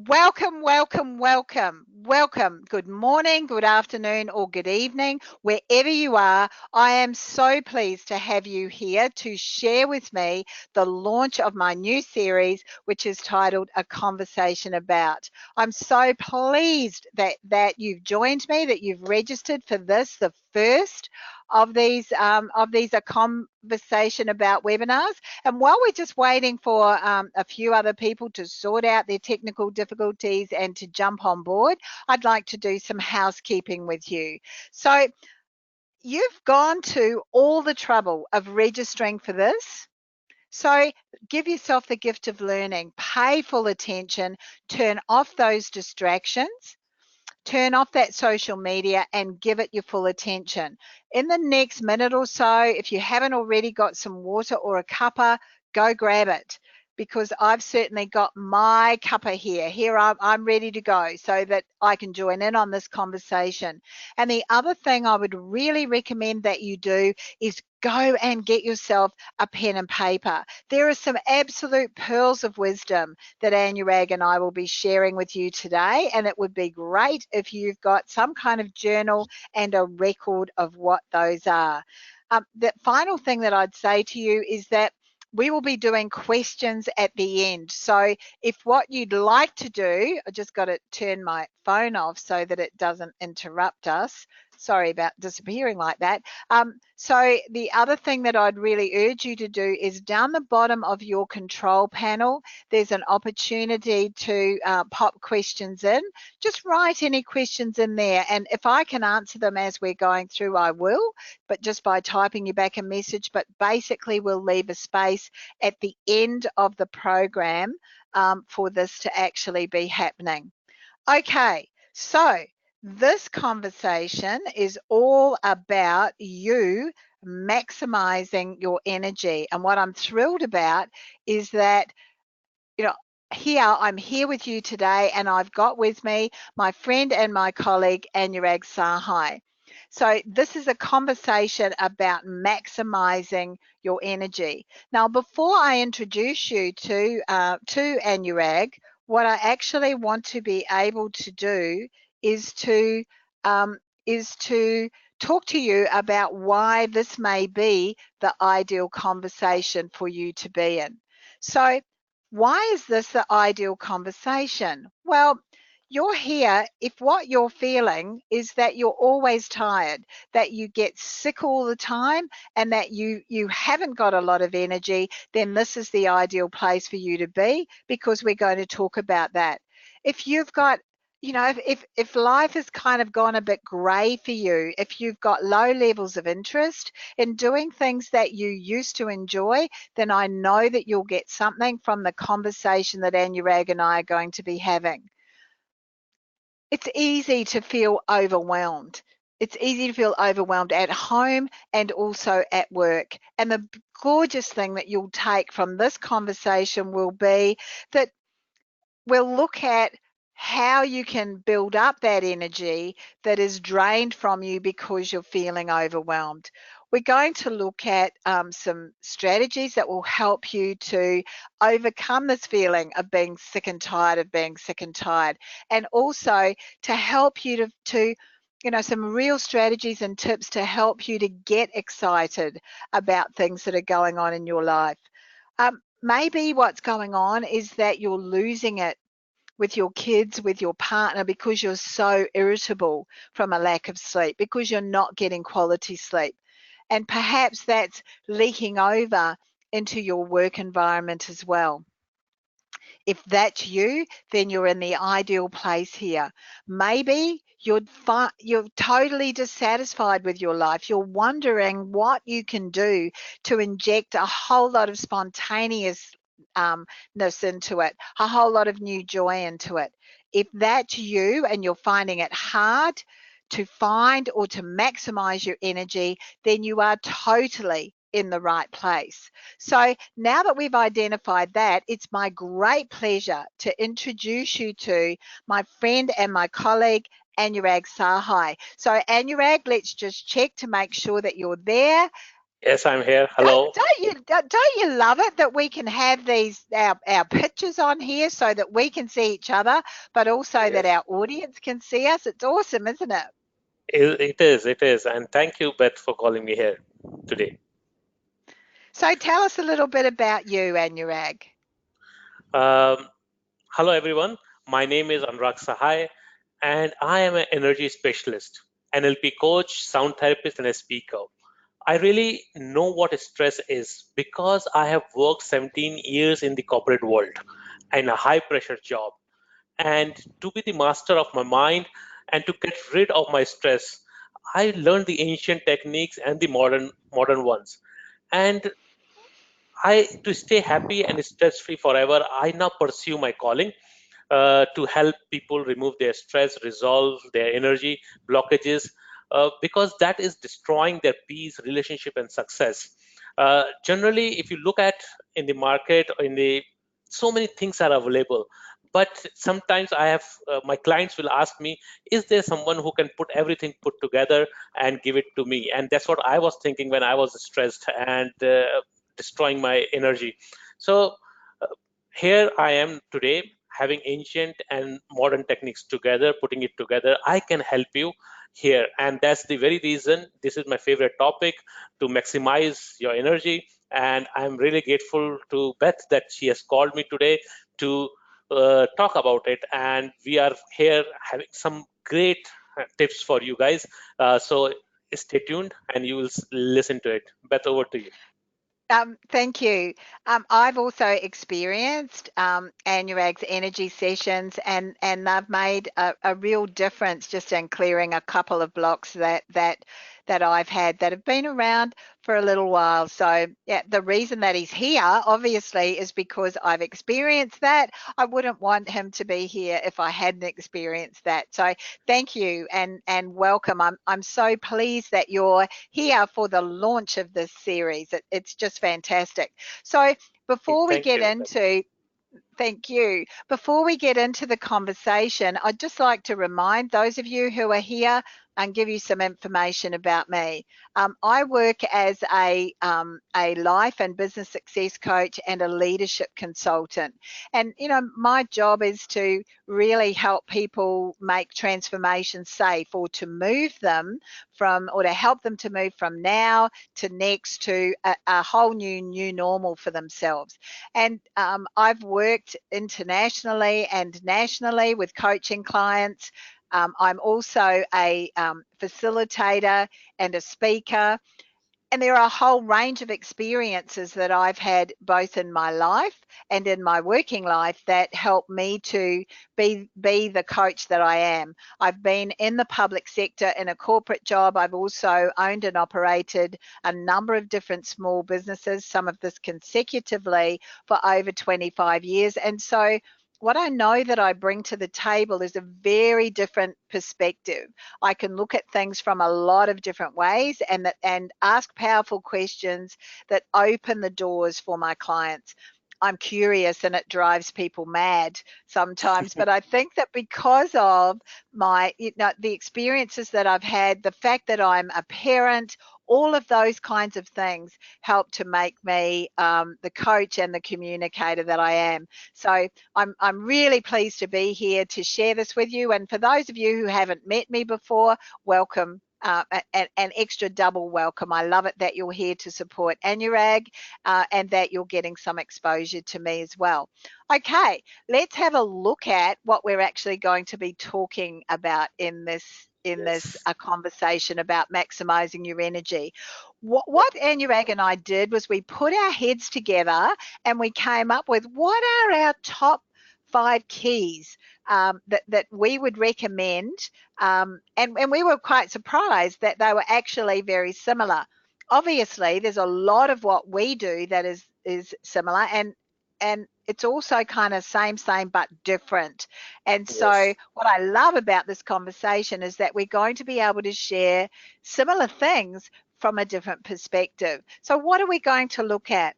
Welcome, welcome, welcome, welcome. Good morning, good afternoon, or good evening, wherever you are. I am so pleased to have you here to share with me the launch of my new series, which is titled A Conversation About. I'm so pleased that you've joined me, that you've registered for this, the first of these A Conversation About webinars. And while we're just waiting for a few other people to sort out their technical difficulties and to jump on board, I'd like to do some housekeeping with you. So you've gone to all the trouble of registering for this. So give yourself the gift of learning, pay full attention, turn off those distractions. Turn off that social media and give it your full attention. In the next minute or so, if you haven't already got some water or a cuppa, go grab it, because I've certainly got my cuppa here. Here I'm ready to go so that I can join in on this conversation. And the other thing I would really recommend that you do is go and get yourself a pen and paper. There are some absolute pearls of wisdom that Anurag and I will be sharing with you today, and it would be great if you've got some kind of journal and a record of what those are. The final thing that I'd say to you is that we will be doing questions at the end. So if what you'd like to do, I just got to turn my phone off so that it doesn't interrupt us. Sorry about disappearing like that. So the other thing that I'd really urge you to do is down the bottom of your control panel, there's an opportunity to pop questions in. Just write any questions in there, and if I can answer them as we're going through, I will, but just by typing you back a message. But basically we'll leave a space at the end of the program for this to actually be happening. Okay, so this conversation is all about you maximizing your energy. And what I'm thrilled about is that, I'm here with you today, and I've got with me my friend and my colleague, Anurag Sahai. So this is a conversation about maximizing your energy. Now, before I introduce you to Anurag, what I actually want to be able to do is to um, talk to you about why this may be the ideal conversation for you to be in. So why is this the ideal conversation? Well, you're here if what you're feeling is that you're always tired, that you get sick all the time, and that you haven't got a lot of energy, then this is the ideal place for you to be, because we're going to talk about that. If you've got if life has kind of gone a bit grey for you, if you've got low levels of interest in doing things that you used to enjoy, then I know that you'll get something from the conversation that Anurag and I are going to be having. It's easy to feel overwhelmed. It's easy to feel overwhelmed at home and also at work. And the gorgeous thing that you'll take from this conversation will be that we'll look at how you can build up that energy that is drained from you because you're feeling overwhelmed. We're going to look at some strategies that will help you to overcome this feeling of being sick and tired of being sick and tired, and also to help you to some real strategies and tips to help you to get excited about things that are going on in your life. Maybe what's going on is that you're losing it with your kids, with your partner, because you're so irritable from a lack of sleep, because you're not getting quality sleep. And perhaps that's leaking over into your work environment as well. If that's you, then you're in the ideal place here. Maybe you're totally dissatisfied with your life. You're wondering what you can do to inject a whole lot of spontaneousness into it, a whole lot of new joy into it. If that's you and you're finding it hard to find or to maximize your energy, then you are totally in the right place. So now that we've identified that, it's my great pleasure to introduce you to my friend and my colleague, Anurag Sahai. So Anurag, let's just check to make sure that you're there. Yes, I'm here. Don't, Hello. don't you love it that we can have these our pictures on here so that we can see each other, but also that Yes, our audience can see us? It's awesome, isn't it? it is. It is. And thank you, Beth, for calling me here today. So tell us a little bit about you, Anurag. Um, Hello, everyone. My name is Anurag Sahai, and I am an energy specialist, NLP coach, sound therapist, and a speaker. I really know what stress is because I have worked 17 years in the corporate world in a high pressure job. And to be the master of my mind and to get rid of my stress, I learned the ancient techniques and the modern ones. And I to stay happy and stress free forever, I now pursue my calling to help people remove their stress, resolve their energy blockages, because that is destroying their peace, relationship, and success. Generally, if you look at in the market, in the so many things are available, but sometimes I have my clients will ask me, is there someone who can put everything put together and give it to me? And that's what I was thinking when I was stressed and destroying my energy. So uh, here I am today having ancient and modern techniques together, putting it together. I can help you here. And that's the very reason this is my favorite topic, to maximize your energy. And I'm really grateful to Beth that she has called me today to talk about it. And we are here having some great tips for you guys. So stay tuned and you will listen to it. Beth, over to you. Thank you. I've also experienced Anurag's energy sessions, and they've made a real difference just in clearing a couple of blocks that I've had that have been around for a little while. So yeah, the reason that he's here obviously is because I've experienced that. I wouldn't want him to be here if I hadn't experienced that. So thank you and welcome. I'm so pleased that you're here for the launch of this series. It's just fantastic. So before we Thank get you. into Thank you. Before we get into the conversation, I'd just like to remind those of you who are here and give you some information about me. I work as a life and business success coach and a leadership consultant. And, you know, my job is to really help people make transformation safe, or to move them from, or to help them to move from now to next to a whole new normal for themselves. And I've worked internationally and nationally with coaching clients. I'm also a facilitator and a speaker. And there are a whole range of experiences that I've had both in my life and in my working life that help me to be the coach that I am. I've been in the public sector in a corporate job. I've also owned and operated a number of different small businesses, some of this consecutively for over 25 years. And so what I know that I bring to the table is a very different perspective. I can look at things from a lot of different ways and ask powerful questions that open the doors for my clients. I'm curious and it drives people mad sometimes, but I think that because of the experiences that I've had, the fact that I'm a parent, all of those kinds of things help to make me the coach and the communicator that I am. So I'm really pleased to be here to share this with you. And for those of you who haven't met me before, welcome. An extra double welcome. I love it that you're here to support Anurag and that you're getting some exposure to me as well. Okay, let's have a look at what we're actually going to be talking about in this Yes. conversation about maximizing your energy. What Anurag and I did was we put our heads together and we came up with what are our top 5 keys that we would recommend, and we were quite surprised that they were actually very similar. Obviously, there's a lot of what we do that is similar, and it's also kind of same but different. And so Yes. what I love about this conversation is that we're going to be able to share similar things from a different perspective. So what are we going to look at?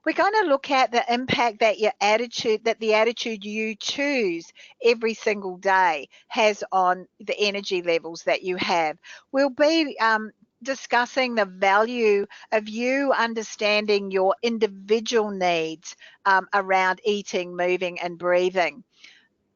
We're going to look at the impact that the attitude you choose every single day has on the energy levels that you have. We'll be discussing the value of you understanding your individual needs around eating, moving, and breathing.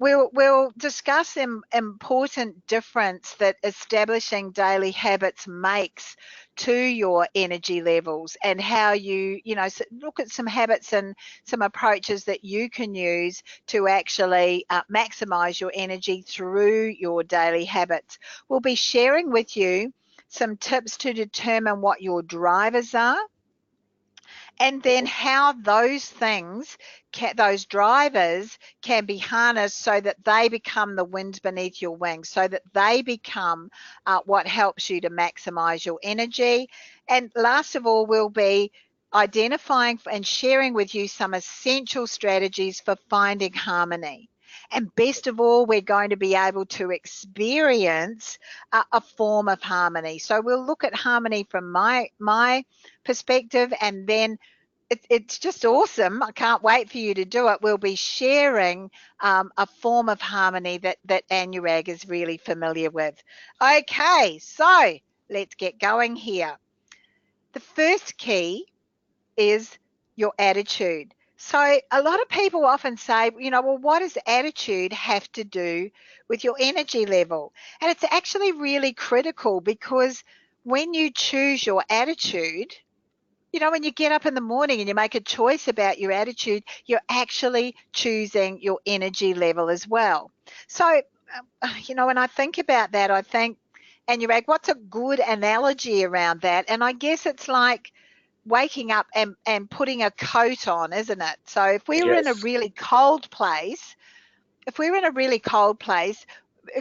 We'll discuss the important difference that establishing daily habits makes to your energy levels, and how you know, look at some habits and some approaches that you can use to actually maximize your energy through your daily habits. We'll be sharing with you some tips to determine what your drivers are, and then how those things, those drivers, can be harnessed so that they become the wind beneath your wings, so that they become what helps you to maximize your energy. And last of all, we'll be identifying and sharing with you some essential strategies for finding harmony. And best of all, we're going to be able to experience a form of harmony. So we'll look at harmony from my perspective, and then it's just awesome. I can't wait for you to do it. We'll be sharing a form of harmony that Anurag is really familiar with. Okay, so let's get going here. The first key is your attitude. So a lot of people often say, you know, well, what does attitude have to do with your energy level? And it's actually really critical, because when you choose your attitude, you know, when you get up in the morning and you make a choice about your attitude, you're actually choosing your energy level as well. So, you know, when I think about that, I think, Anurag, what's a good analogy around that? And I guess it's like waking up and putting a coat on, isn't it? So if we were in a Yes. really cold place,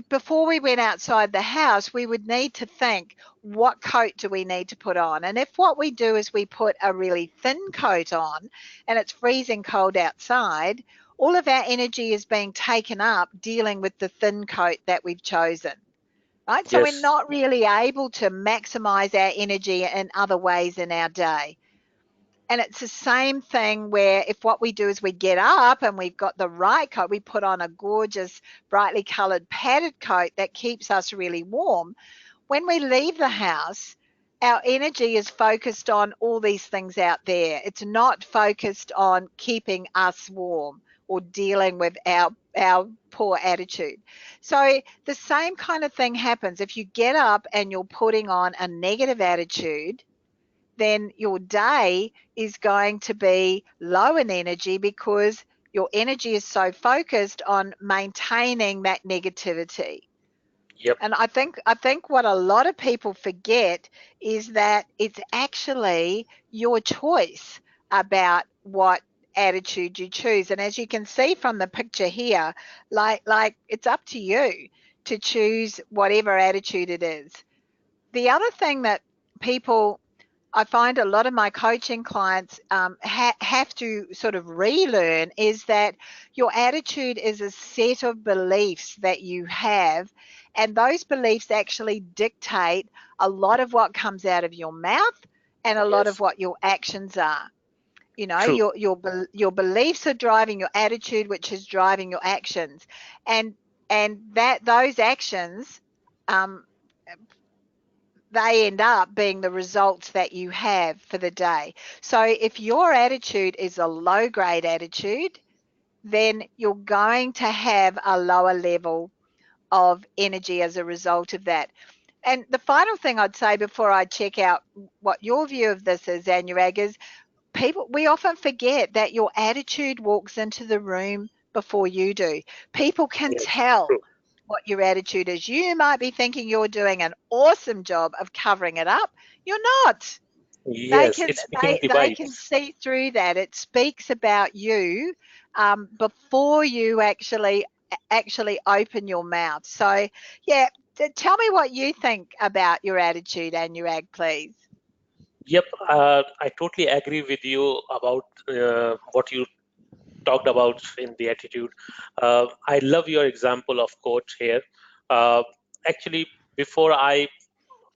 before we went outside the house, we would need to think, what coat do we need to put on? And if what we do is we put a really thin coat on and it's freezing cold outside, all of our energy is being taken up dealing with the thin coat that we've chosen. Right? So we're Yes. not really able to maximize our energy in other ways in our day. And it's the same thing where if what we do is we get up and we've got the right coat, we put on a gorgeous, brightly colored padded coat that keeps us really warm. When we leave the house, our energy is focused on all these things out there. It's not focused on keeping us warm or dealing with our poor attitude. So the same kind of thing happens if you get up and you're putting on a negative attitude. Then your day is going to be low in energy, because your energy is so focused on maintaining that negativity. Yep. And I think what a lot of people forget is that it's actually your choice about what attitude you choose. And as you can see from the picture here, like it's up to you to choose whatever attitude it is. The other thing that people, I find a lot of my coaching clients have to sort of relearn, is that your attitude is a set of beliefs that you have, and those beliefs actually dictate a lot of what comes out of your mouth and a lot of Yes. what your actions are. You know, True. your beliefs are driving your attitude, which is driving your actions, and that those actions, um, they end up being the results that you have for the day. So if your attitude is a low grade attitude, then you're going to have a lower level of energy as a result of that. And the final thing I'd say before I check out what your view of this is, Anurag, is we often forget that your attitude walks into the room before you do. People can Yes. tell True. what your attitude is. You might be thinking you're doing an awesome job of covering it up. You're not. They Yes. can It's speaking the they can vibes. see through that. It speaks about you before you actually open your mouth. So yeah, tell me what you think about your attitude, Anurag, please. Yep. I totally agree with you about what you talked about in the attitude. I love your example of coach here. Uh, Actually, before I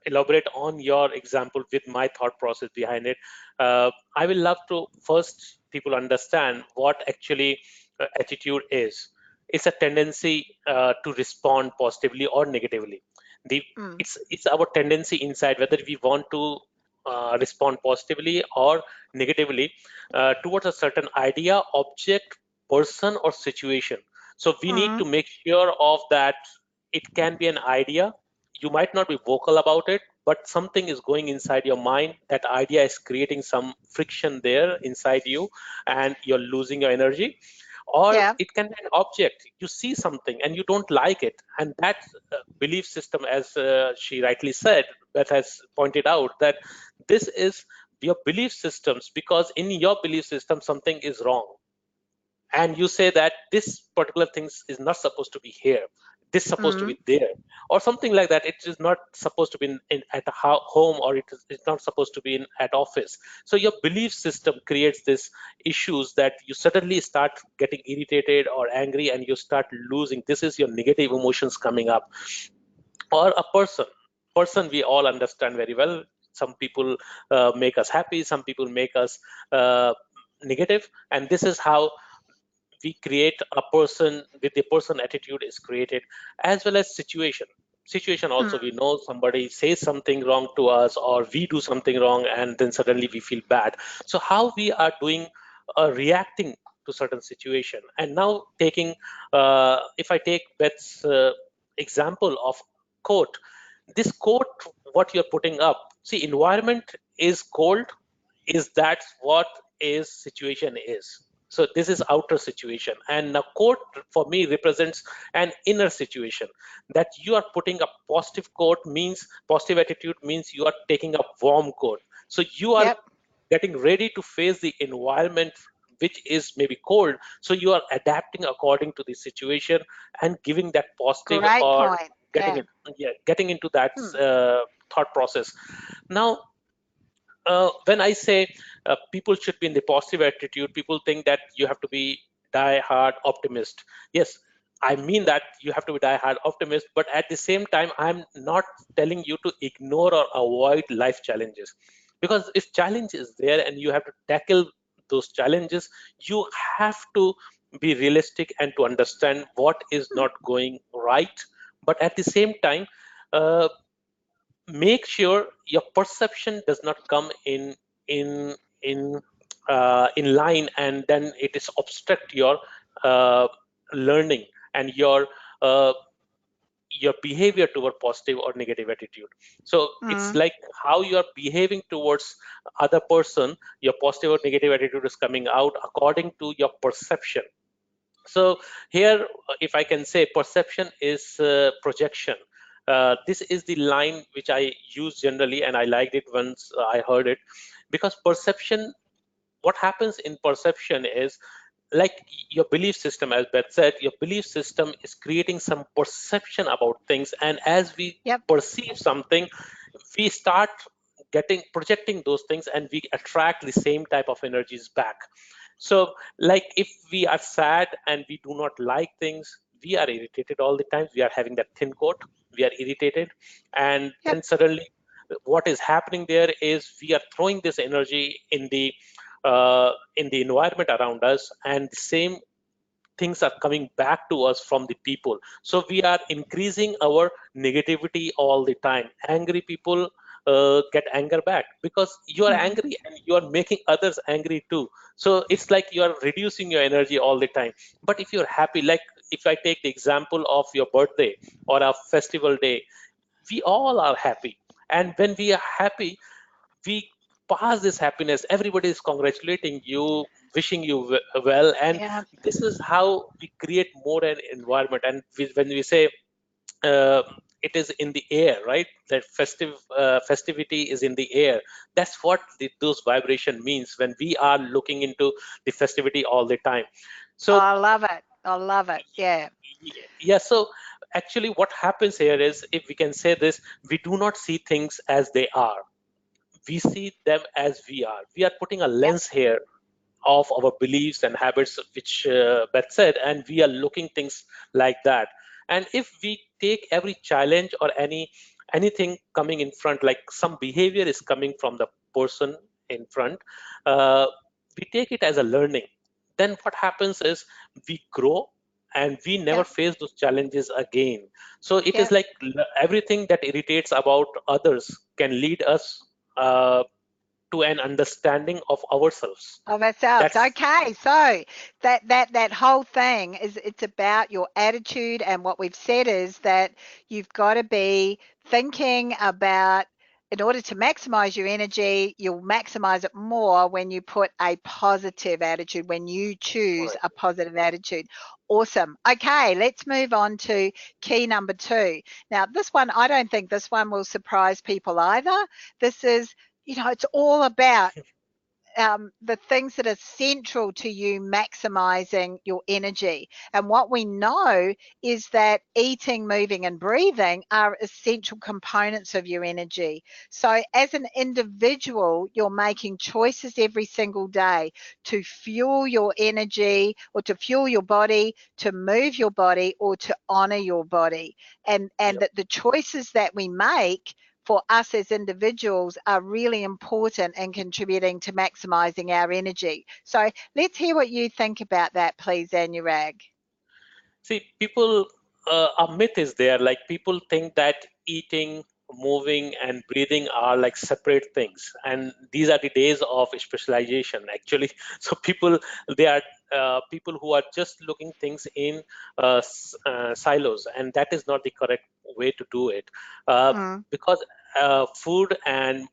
elaborate on your example with my thought process behind it, I will love to first people understand what actually attitude is. It's a tendency to respond positively or negatively. The Mm. it's our tendency inside whether we want to respond positively or negatively towards a certain idea, object, person, or situation. So we need to Mm. make sure of that. It can be an idea. You might not be vocal about it, but something is going inside your mind. That idea is creating some friction there inside you, and you're losing your energy. Or Yeah. it can be an object. You see something and you don't like it, and that belief system, as she rightly said, Beth has pointed out, that this is your belief systems, because in your belief system something is wrong, and you say that this particular thing is not supposed to be here, this is supposed to Mm. be there, or something like that. It is not supposed to be at a home, or it's not supposed to be at office. So your belief system creates this issues that you suddenly start getting irritated or angry, and you start losing. This is your negative emotions coming up. Or a person we all understand very well. Some people make us happy, some people make us uh, negative, and this is how we create a person. With the person attitude is created, as well as situation also. We Mm. know somebody says something wrong to us, or we do something wrong, and then suddenly we feel bad. So how we are doing, reacting to certain situation. And now taking, if I take Beth's example of quote, this quote, what you're putting up, see, environment is cold, is that what is situation is. So this is outer situation, and a quote for me represents an inner situation. That you are putting a positive quote means, positive attitude means you are taking a warm quote. So you are Yep. getting ready to face the environment which is maybe cold. So you are adapting according to the situation and giving that positive, Great or point. getting Yeah. it, yeah, getting into that Mm. thought process. Now, when I say people should be in the positive attitude, people think that you have to be die-hard optimist. Yes, I mean that you have to be die-hard optimist, but at the same time, I'm not telling you to ignore or avoid life challenges. Because if challenge is there and you have to tackle those challenges, you have to be realistic and to understand what is not going right. But at the same time, uh, make sure your perception does not come in in line, and then it is obstruct your uh, learning and uh, your behavior toward positive or negative attitude. So it's Mm. like how you are behaving towards other person. Your positive or negative attitude is coming out according to your perception. So here, if I can say, perception is projection. This is the line which I use generally, and I liked it once I heard it, because perception, what happens in perception is like your belief system, as Beth said, your belief system is creating some perception about things, and as we Yep. perceive something, we start getting projecting those things, and we attract the same type of energies back. So like if we are sad and we do not like things, we are irritated all the time, we are having that thin coat, we are irritated, and Yep. then suddenly what is happening there is we are throwing this energy in the environment around us, and the same things are coming back to us from the people. So we are increasing our negativity all the time. Angry people get anger back because you are Mm. angry and you are making others angry too. So it's like you are reducing your energy all the time. But if you're happy, like if I take the example of your birthday or a festival day, we all are happy. And when we are happy, we pass this happiness. Everybody is congratulating you, wishing you well, and Yeah. this is how we create more an environment. And when we say uh, it is in the air, right? That festivity is in the air. That's what those vibration means when we are looking into the festivity all the time. So I love it. I love it. Yeah. yeah, so actually what happens here is, if we can say this, we do not see things as they are, we see them as we are. We are putting a Yep. lens here of our beliefs and habits, which Beth said, and we are looking things like that. And if we take every challenge or anything coming in front, like some behavior is coming from the person in front, uh, we take it as a learning. Then what happens is we grow, and we never Yeah. face those challenges again. So it Yeah. is like everything that irritates about others can lead us to an understanding of ourselves. Of ourselves. That's Okay, so that whole thing is, it's about your attitude, and what we've said is that you've got to be thinking about, in order to maximize your energy, you'll maximize it more when you put a positive attitude, when you choose correct. a positive attitude. Awesome. Okay, let's move on to key number 2. Now, this one, I don't think this one will surprise people either. This is, it's all about the things that are central to you maximizing your energy. And what we know is that eating, moving, and breathing are essential components of your energy. So, as an individual, you're making choices every single day to fuel your energy, or to fuel your body, to move your body, or to honor your body. And Yep. that the choices that we make for us as individuals are really important in contributing to maximizing our energy. So let's hear what you think about that, please, Anurag. See, people, a myth is there. Like people think that eating, moving, and breathing are like separate things, and these are the days of specialization. Actually, so people, they are people who are just looking things in silos, and that is not the correct way to do it. Uh, Mm, because food and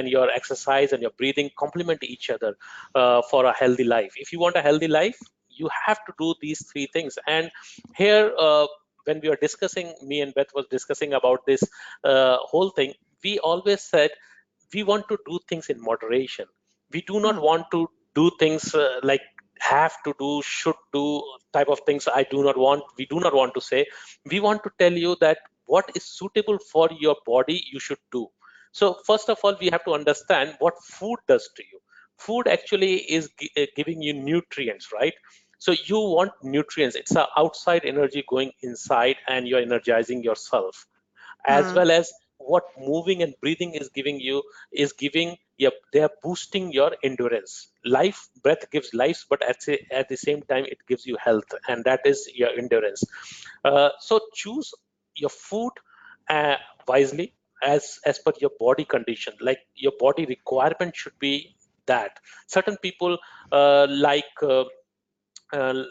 your exercise and your breathing complement each other for a healthy life. If you want a healthy life, you have to do these three things. And here, when we were discussing, me and Beth was discussing about this whole thing, we always said we want to do things in moderation. We do not mm, want to do things like have to do, should do type of things. We do not want to say. We want to tell you that what is suitable for your body, you should do. So, first of all, we have to understand what food does to you. Food actually is giving you nutrients, right? So you want nutrients. It's a outside energy going inside, and you're energizing yourself, as mm, well as what moving and breathing is giving you is giving, yep, they are boosting your endurance. Life breath gives life, but at the same time it gives you health, and that is your endurance. So choose your food uh, wisely, as per your body condition. Like your body requirement should be that. Certain people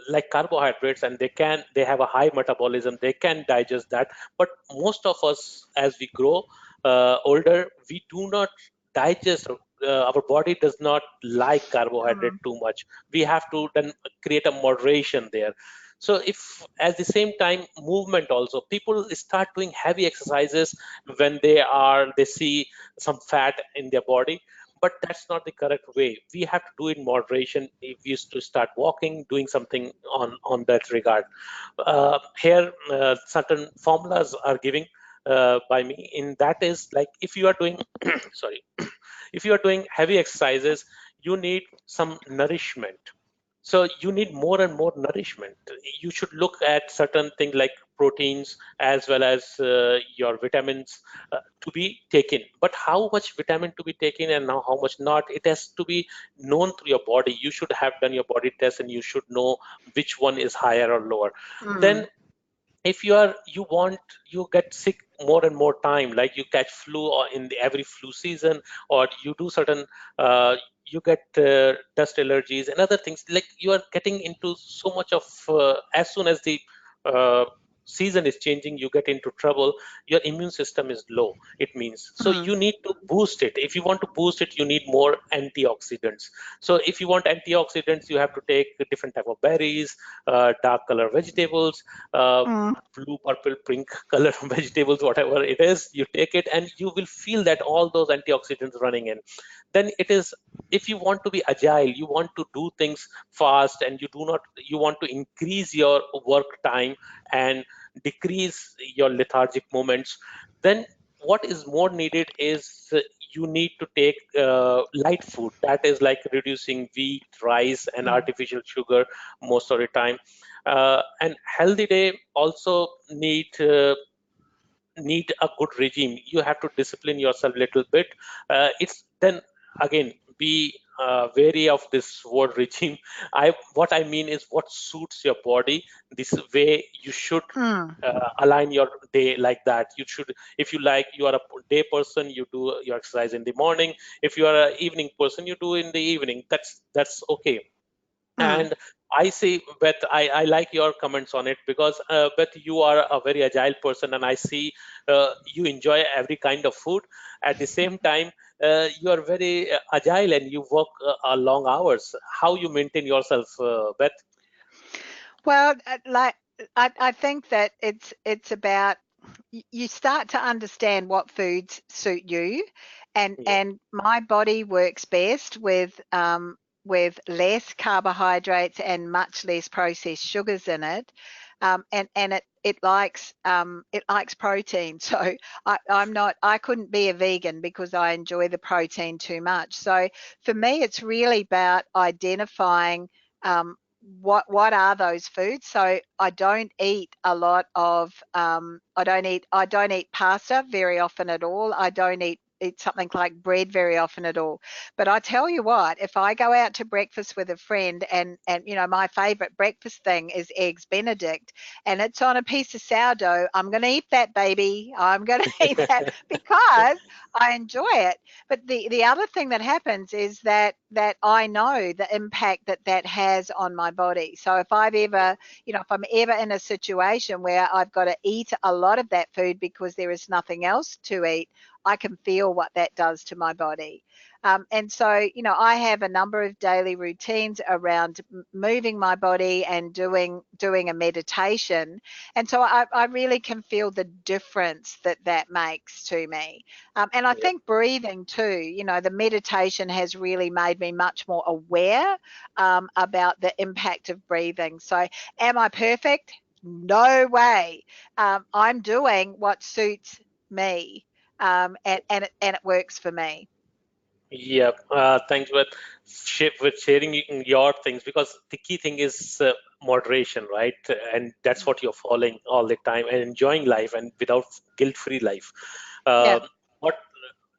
like carbohydrates, and they have a high metabolism, they can digest that. But most of us, as we grow older, we do not digest, our body does not like carbohydrate mm, too much. We have to then create a moderation there. So if at the same time movement also, people start doing heavy exercises when they see some fat in their body, but that's not the correct way. We have to do it in moderation. If we used to start walking, doing something on that regard. Here, certain formulas are giving by me. In that is like, if you are doing, sorry, if you are doing heavy exercises, you need some nourishment. So you need more and more nourishment. You should look at certain things like proteins, as well as your vitamins to be taken. But how much vitamin to be taken and now how much not, it has to be known through your body. You should have done your body test, and you should know which one is higher or lower. Then mm, if you get sick more and more time, like you catch flu or in every flu season, or you do certain you get dust allergies and other things, like you are getting into so much of as soon as the uh, season is changing, you get into trouble. Your immune system is low, it means. So mm, you need to boost it. If you want to boost it, you need more antioxidants. So if you want antioxidants, you have to take a different type of berries, dark color vegetables, uh, mm, blue, purple, pink color vegetables, whatever it is, you take it, and you will feel that all those antioxidants running in. Then it is, if you want to be agile, you want to do things fast, and you want to increase your work time and decrease your lethargic moments, then what is more needed is you need to take light food, that is like reducing wheat, rice, and mm, artificial sugar most of the time. And healthy day also need a good regime. You have to discipline yourself a little bit. It's then again, be wary of this word regime. What I mean is what suits your body. This way you should Mm. align your day like that. You should, if you like, you are a day person, you do your exercise in the morning. If you are an evening person, you do in the evening. That's okay. Mm. And I see, Beth, I like your comments on it because, Beth, you are a very agile person, and I see you enjoy every kind of food. At the same time, you are very agile and you work long hours. How you maintain yourself, Beth? Well, I think that it's about you start to understand what foods suit you, Yeah, and my body works best with less carbohydrates and much less processed sugars in it, and it likes protein. So I couldn't be a vegan because I enjoy the protein too much. So for me, it's really about identifying. What are those foods? So I don't eat a lot of I don't eat pasta very often at all. I don't eat something like bread very often at all. But I tell you what, if I go out to breakfast with a friend, and my favorite breakfast thing is eggs Benedict, and it's on a piece of sourdough, I'm going to eat that, baby. I'm going to eat that because I enjoy it. But the other thing that happens is that I know the impact that has on my body. So if I'm ever in a situation where I've got to eat a lot of that food because there is nothing else to eat, I can feel what that does to my body. And so, I have a number of daily routines around moving my body and doing a meditation. And so I really can feel the difference that makes to me. And I yeah, think breathing too, the meditation has really made me much more aware about the impact of breathing. So, am I perfect? No way. I'm doing what suits me, and it works for me. yeah. Thanks, Beth, with sharing your things, because the key thing is moderation, right? And that's what you're following all the time and enjoying life and without guilt-free life. Yeah. Um, what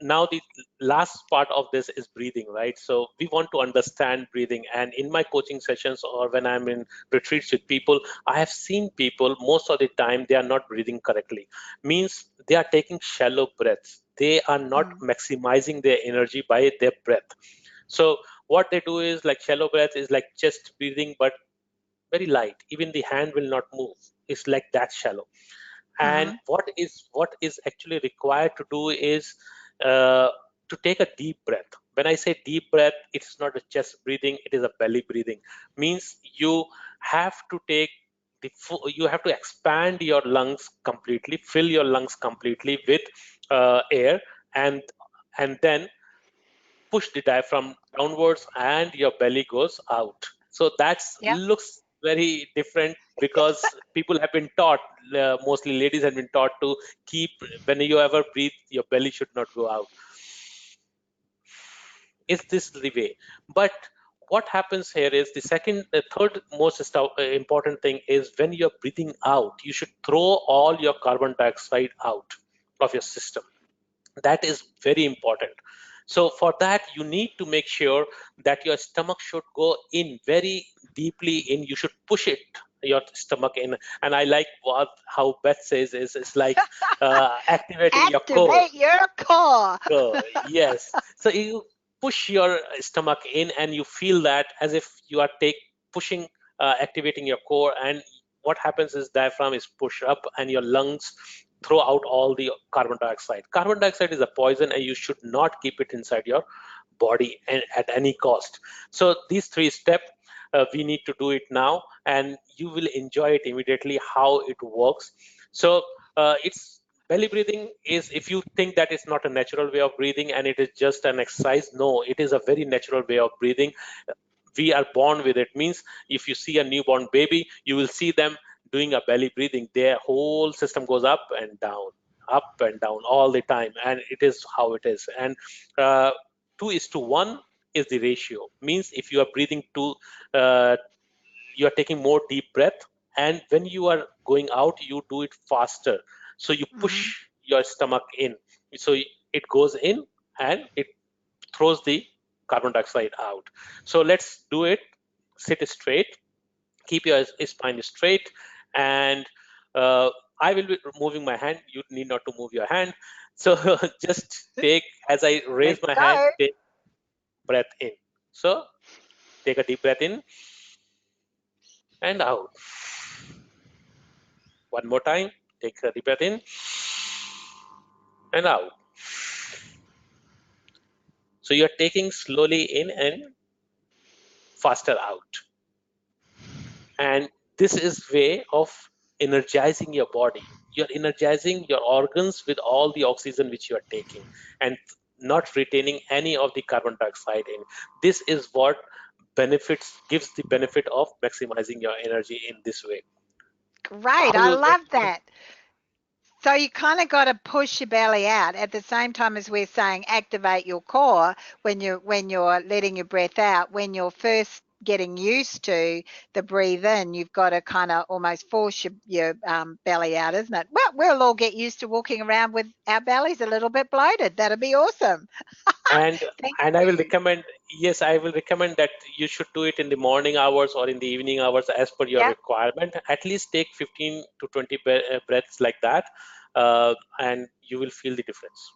Now the last part of this is breathing, right? So we want to understand breathing, and in my coaching sessions or when I'm in retreats with people, I have seen people most of the time they are not breathing correctly. Means they are taking shallow breaths, they are not Mm. maximizing their energy by their breath. So what they do is like shallow breath is like chest breathing, but very light, even the hand will not move. It's like that shallow. And Mhm. what is actually required to do is uh, to take a deep breath. When I say deep breath, it's not a chest breathing, it is a belly breathing. Means you have to take you have to expand your lungs completely, fill your lungs completely with air, and then push the diaphragm downwards and your belly goes out. So that Yep. looks very different because people have been taught, mostly ladies have been taught to keep, when you ever breathe, your belly should not go out. Is this the way? But what happens here is the third most important thing is when you're breathing out, you should throw all your carbon dioxide out of your system. That is very important. So for that you need to make sure that your stomach should go in very deeply in. You should push it, your stomach in. And I like how Beth says is it's like activating your core. Activate your core. Yes. So you push your stomach in and you feel that as if you are pushing, activating your core. And what happens is diaphragm is pushed up and your lungs throw out all the carbon dioxide. Carbon dioxide is a poison and you should not keep it inside your body and at any cost. So these three steps, we need to do it now, and you will enjoy it immediately how it works. So it's belly breathing is, if you think that it's not a natural way of breathing and it is just an exercise, no, it is a very natural way of breathing. We are born with it. Means if you see a newborn baby, you will see them doing a belly breathing. Their whole system goes up and down all the time, and it is how it is. And uh, 2:1 is the ratio. Means if you are breathing uh, you are taking more deep breath, and when you are going out you do it faster. So you push Mhm. your stomach in, so it goes in and it throws the carbon dioxide out. So let's do it. Sit straight, keep your spine straight, and uh, I will be moving my hand. You need not to move your hand. So just take, as I raise Let's my hand, go. take breath in. So take a deep breath in and out. One more time. Take a deep breath in and out. So you're taking slowly in and faster out. And this is way of energizing your body. You're energizing your organs with all the oxygen which you are taking and not retaining any of the carbon dioxide in. This is what benefits gives the benefit of maximizing your energy in this way. Great. How I you love that. So you kind of got to push your belly out at the same time as we're saying activate your core when you're letting your breath out. When you're first getting used to the breathe in, you've got to kind of almost force your belly out, isn't it? Well, we'll all get used to walking around with our bellies a little bit bloated. That'll be awesome. and Thank and I will you. recommend, yes, I will recommend that you should do it in the morning hours or in the evening hours as per your Yep. requirement. At least take 15 to 20 breaths like that, and you will feel the difference.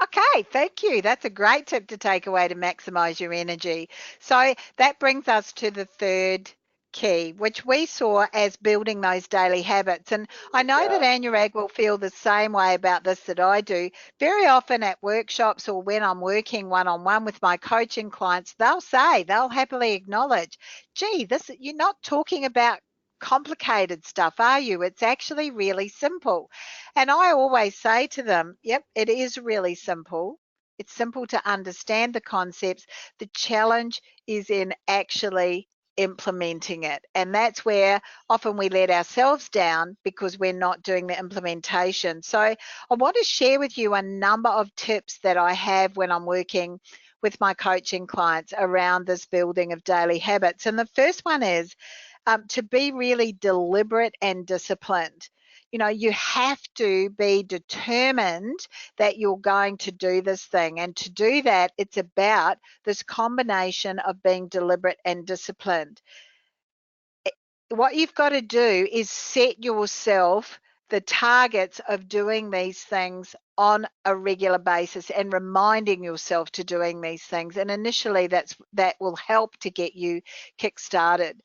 Okay, thank you. That's a great tip to take away to maximize your energy. So that brings us to the third key, which we saw as building those daily habits. And I know that Yeah. Anurag will feel the same way about this that I do. Very often at workshops or when I'm working one on one with my coaching clients, they'll happily acknowledge, gee, this you're not talking about complicated stuff, are you? It's actually really simple. And I always say to them, yep, it is really simple. It's simple to understand the concepts. The challenge is in actually implementing it. And that's where often we let ourselves down because we're not doing the implementation. So I want to share with you a number of tips that I have when I'm working with my coaching clients around this building of daily habits. And the first one is to be really deliberate and disciplined. You know, you have to be determined that you're going to do this thing. And to do that, it's about this combination of being deliberate and disciplined. What you've got to do is set yourself the targets of doing these things on a regular basis and reminding yourself to doing these things. And initially that will help to get you kick started.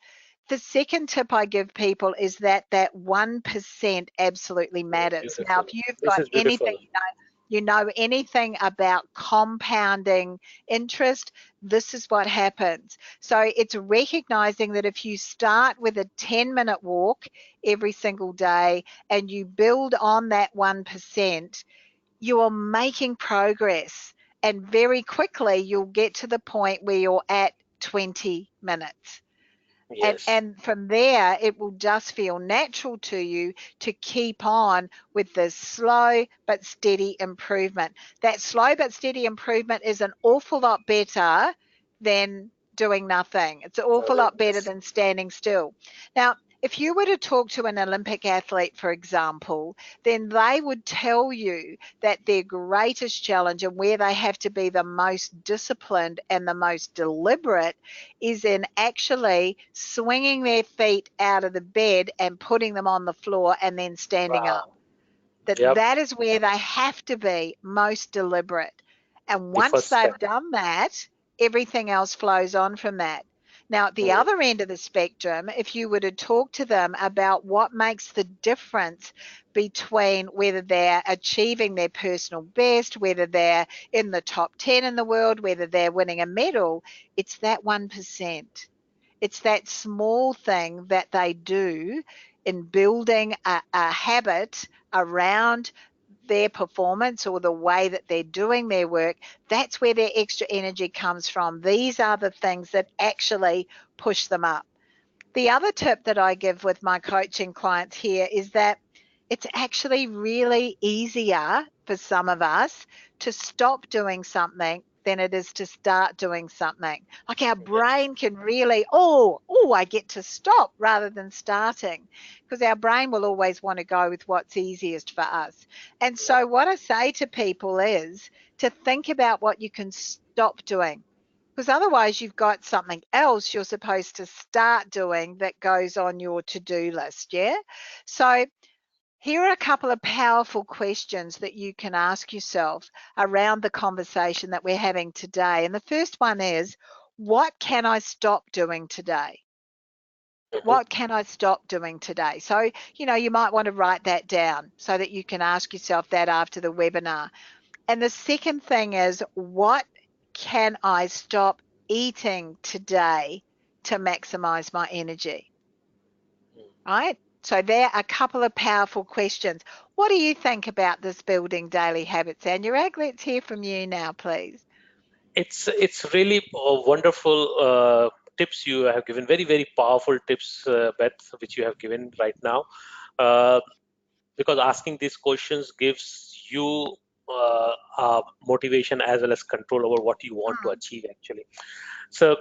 The second tip I give people is that 1% absolutely Oh, matters. Now, beautiful. if you've This got is anything, beautiful. you know anything about compounding interest, this is what happens. So it's recognizing that if you start with a 10-minute walk every single day and you build on that 1%, you are making progress. And very quickly, you'll get to the point where you're at 20 minutes. and Yes. and from there it will just feel natural to you to keep on with this slow but steady improvement. That slow but steady improvement is an awful lot better than doing nothing. It's an awful lot better Yes. than standing still. Now, if you were to talk to an Olympic athlete, for example, then they would tell you that their greatest challenge and where they have to be the most disciplined and the most deliberate is in actually swinging their feet out of the bed and putting them on the floor and then standing up. Wow. that Yep. that is where they have to be most deliberate. And The once first they've step. done that, everything else flows on from that. Now, at the Mm. other end of the spectrum, if you were to talk to them about what makes the difference between whether they're achieving their personal best, whether they're in the top 10 in the world, whether they're winning a medal, it's that 1%. It's that small thing that they do in building a habit around their performance or the way that they're doing their work. That's where their extra energy comes from. These are the things that actually push them up. The other tip that I give with my coaching clients here is that it's actually really easier for some of us to stop doing something than it is to start doing something. Like our Yes. brain can really, I get to stop rather than starting, because our brain will always want to go with what's easiest for us. And Yep. so, what I say to people is to think about what you can stop doing, because otherwise you've got something else you're supposed to start doing that goes on your to-do list. Yeah. So here are a couple of powerful questions that you can ask yourself around the conversation that we're having today. And the first one is, what can I stop doing today? Mhm. What can I stop doing today? So, you might want to write that down so that you can ask yourself that after the webinar. And the second thing is, what can I stop eating today to maximize my energy? Right? So there are a couple of powerful questions. What do you think about this building daily habits, Anurag? Let's hear from you now, please. It's really wonderful tips you have given. Very, very powerful tips, Beth, which you have given right now. Uh, because asking these questions gives you motivation as well as control over what you want to Mm, achieve actually. So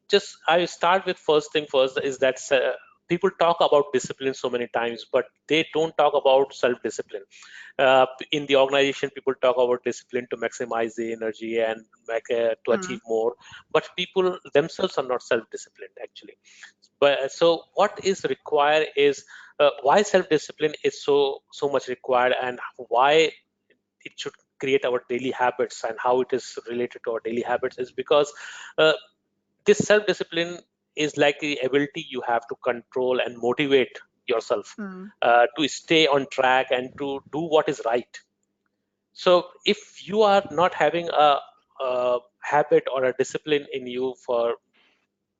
just I start with first thing first is that people talk about discipline so many times, but they don't talk about self-discipline. In the organization, people talk about discipline to maximize the energy and to mm, achieve more, but people themselves are not self-disciplined actually. But so what is required is why self-discipline is so much required, and why it should create our daily habits, and how it is related to our daily habits is because uh, this self-discipline is like the ability you have to control and motivate yourself mm, to stay on track and to do what is right. So if you are not having a habit or a discipline in you for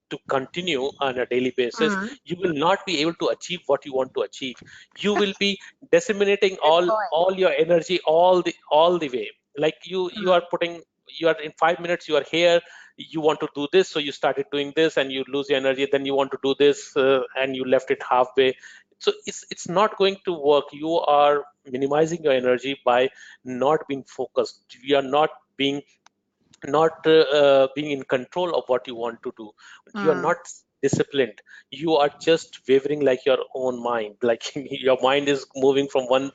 to continue on a daily basis, mm. you will not be able to achieve what you want to achieve. You will be disseminating Good all point. all your energy all the way. Like you are Mm, putting, you are in 5 minutes, you are here, you want to do this, so you started doing this and you lose your energy, then you want to do this and you left it halfway. So it's not going to work. You are minimizing your energy by not being focused. You are not being in control of what you want to do. You are mm, not disciplined. You are just wavering like your own mind. Like your mind is moving from one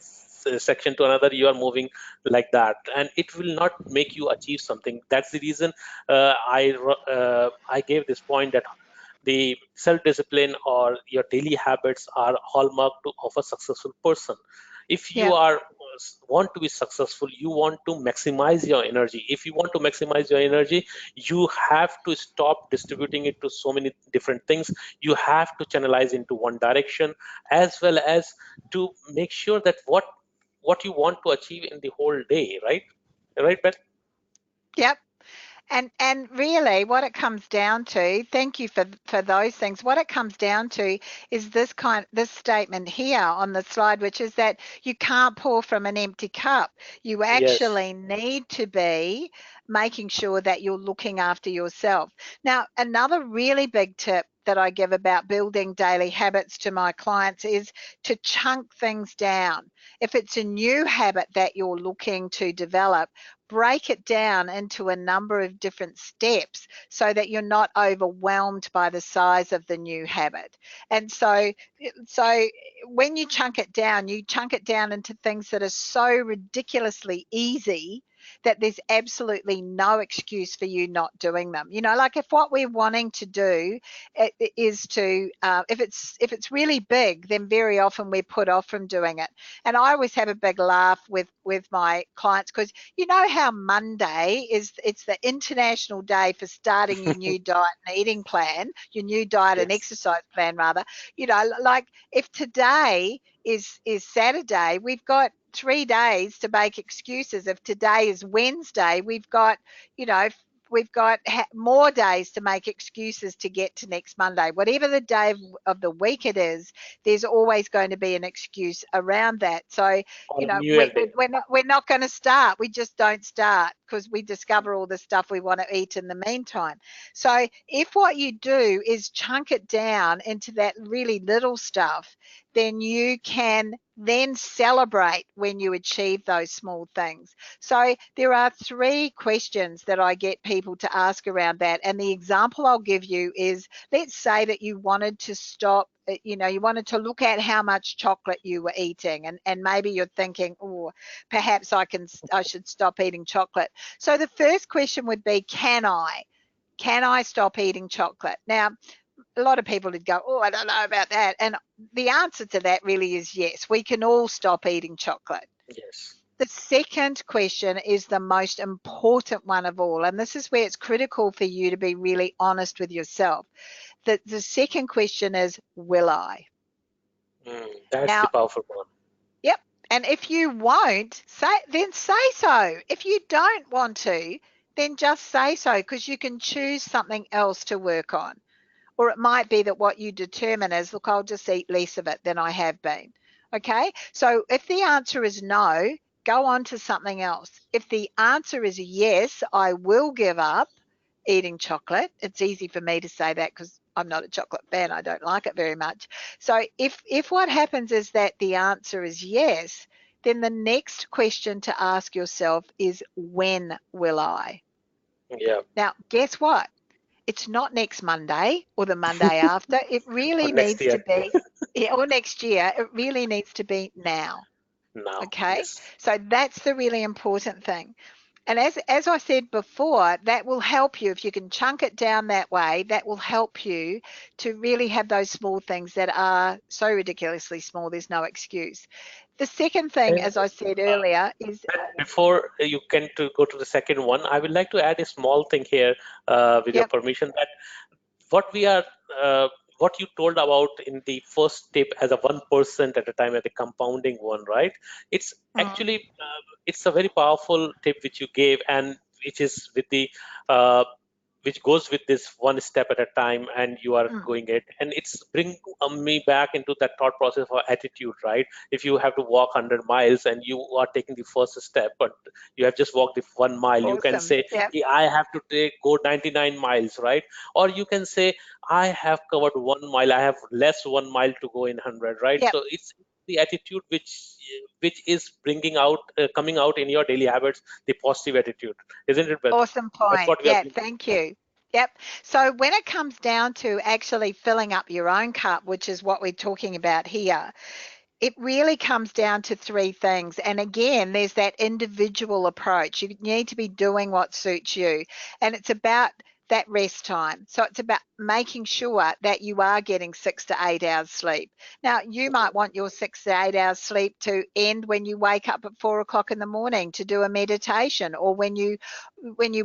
section to another. You are moving like that, and it will not make you achieve something. That's the reason I gave this point that the self-discipline or your daily habits are hallmark of a successful person. If you yeah. are want to be successful, you want to maximize your energy. If you want to maximize your energy, you have to stop distributing it to so many different things. You have to channelize into one direction, as well as to make sure that what you want to achieve in the whole day, right, Beth? Yep. And really what it comes down to, thank you for those things. What it comes down to is this statement here on the slide, which is that you can't pour from an empty cup. You Yes. actually need to be making sure that you're looking after yourself. Now, another really big tip that I give about building daily habits to my clients is to chunk things down. If it's a new habit that you're looking to develop, break it down into a number of different steps so that you're not overwhelmed by the size of the new habit. And so when you chunk it down into things that are so ridiculously easy that there's absolutely no excuse for you not doing them. Like if what we're wanting to do is to, if it's really big, then very often we're put off from doing it. And I always have a big laugh with my clients, because you know how Monday it's the international day for starting your new diet and eating plan, your new diet and Yes. exercise plan rather. Like if today is Saturday, we've got 3 days to make excuses. If today is Wednesday, you know, we've got more days to make excuses to get to next Monday. Whatever the day of the week it is, there's always going to be an excuse around that. So, On New we, Year Day. we're not going to start. We just don't start because we discover all the stuff we want to eat in the meantime. So, if what you do is chunk it down into that really little stuff, then you can then celebrate when you achieve those small things. So there are 3 questions that I get people to ask around that. And the example I'll give you is, let's say that you wanted to stop, you wanted to look at how much chocolate you were eating, and maybe you're thinking, oh, perhaps I should stop eating chocolate. So the first question would be, can I? Can I stop eating chocolate? Now, a lot of people would go, oh, I don't know about that. And the answer to that really is yes, we can all stop eating chocolate. Yes. The second question is the most important one of all, and this is where it's critical for you to be really honest with yourself. The second question is, will I? That's the Now, powerful one. yep. And if you won't, then say so. If you don't want to, then just say so, because you can choose something else to work on. Or it might be that what you determine is, look, I'll just eat less of it than I have been. Okay. So if the answer is no, go on to something else. If the answer is yes, I will give up eating chocolate. It's easy for me to say that because I'm not a chocolate fan. I don't like it very much. So if what happens is that the answer is yes, then the next question to ask yourself is, when will I? Yeah. Now, guess what? It's not next Monday or the Monday after. It Or really next needs year. to be, yeah, or next year. It really needs to be now. Now. Okay. Yes. So that's the really important thing. And as I said before, that will help you if you can chunk it down that way. That will help you to really have those small things that are so ridiculously small. There's no excuse. The second thing, And as I said earlier, is before you can to go to the second one, I would like to add a small thing here, with your yep, permission, that what we are, what you told about in the first tip as a 1% at a time, at the compounding one, right? It's mm, actually, it's a very powerful tip which you gave, and which is with the, uh, which goes with this one step at a time, and you are mm, going it, and it's bring me back into that thought process of attitude, right? If you have to walk 100 miles and you are taking the first step, but you have just walked the 1 mile, you can awesome. say, Yep, "Yeah, I have to go 99 miles," right? Or you can say, I have covered 1 mile, I have less 1 mile to go in 100, right? yep. So it's the attitude which is bringing out, coming out in your daily habits, the positive attitude, isn't it, Beth? Awesome That's point. what we are Yeah, bringing. thank you. Yep. So when it comes down to actually filling up your own cup, which is what we're talking about here, it really comes down to three things. And again, there's that individual approach. You need to be doing what suits you. And it's about that rest time. So it's about making sure that you are getting 6 to 8 hours sleep. Now, you might want your 6 to 8 hours sleep to end when you wake up at 4 o'clock in the morning to do a meditation, or when you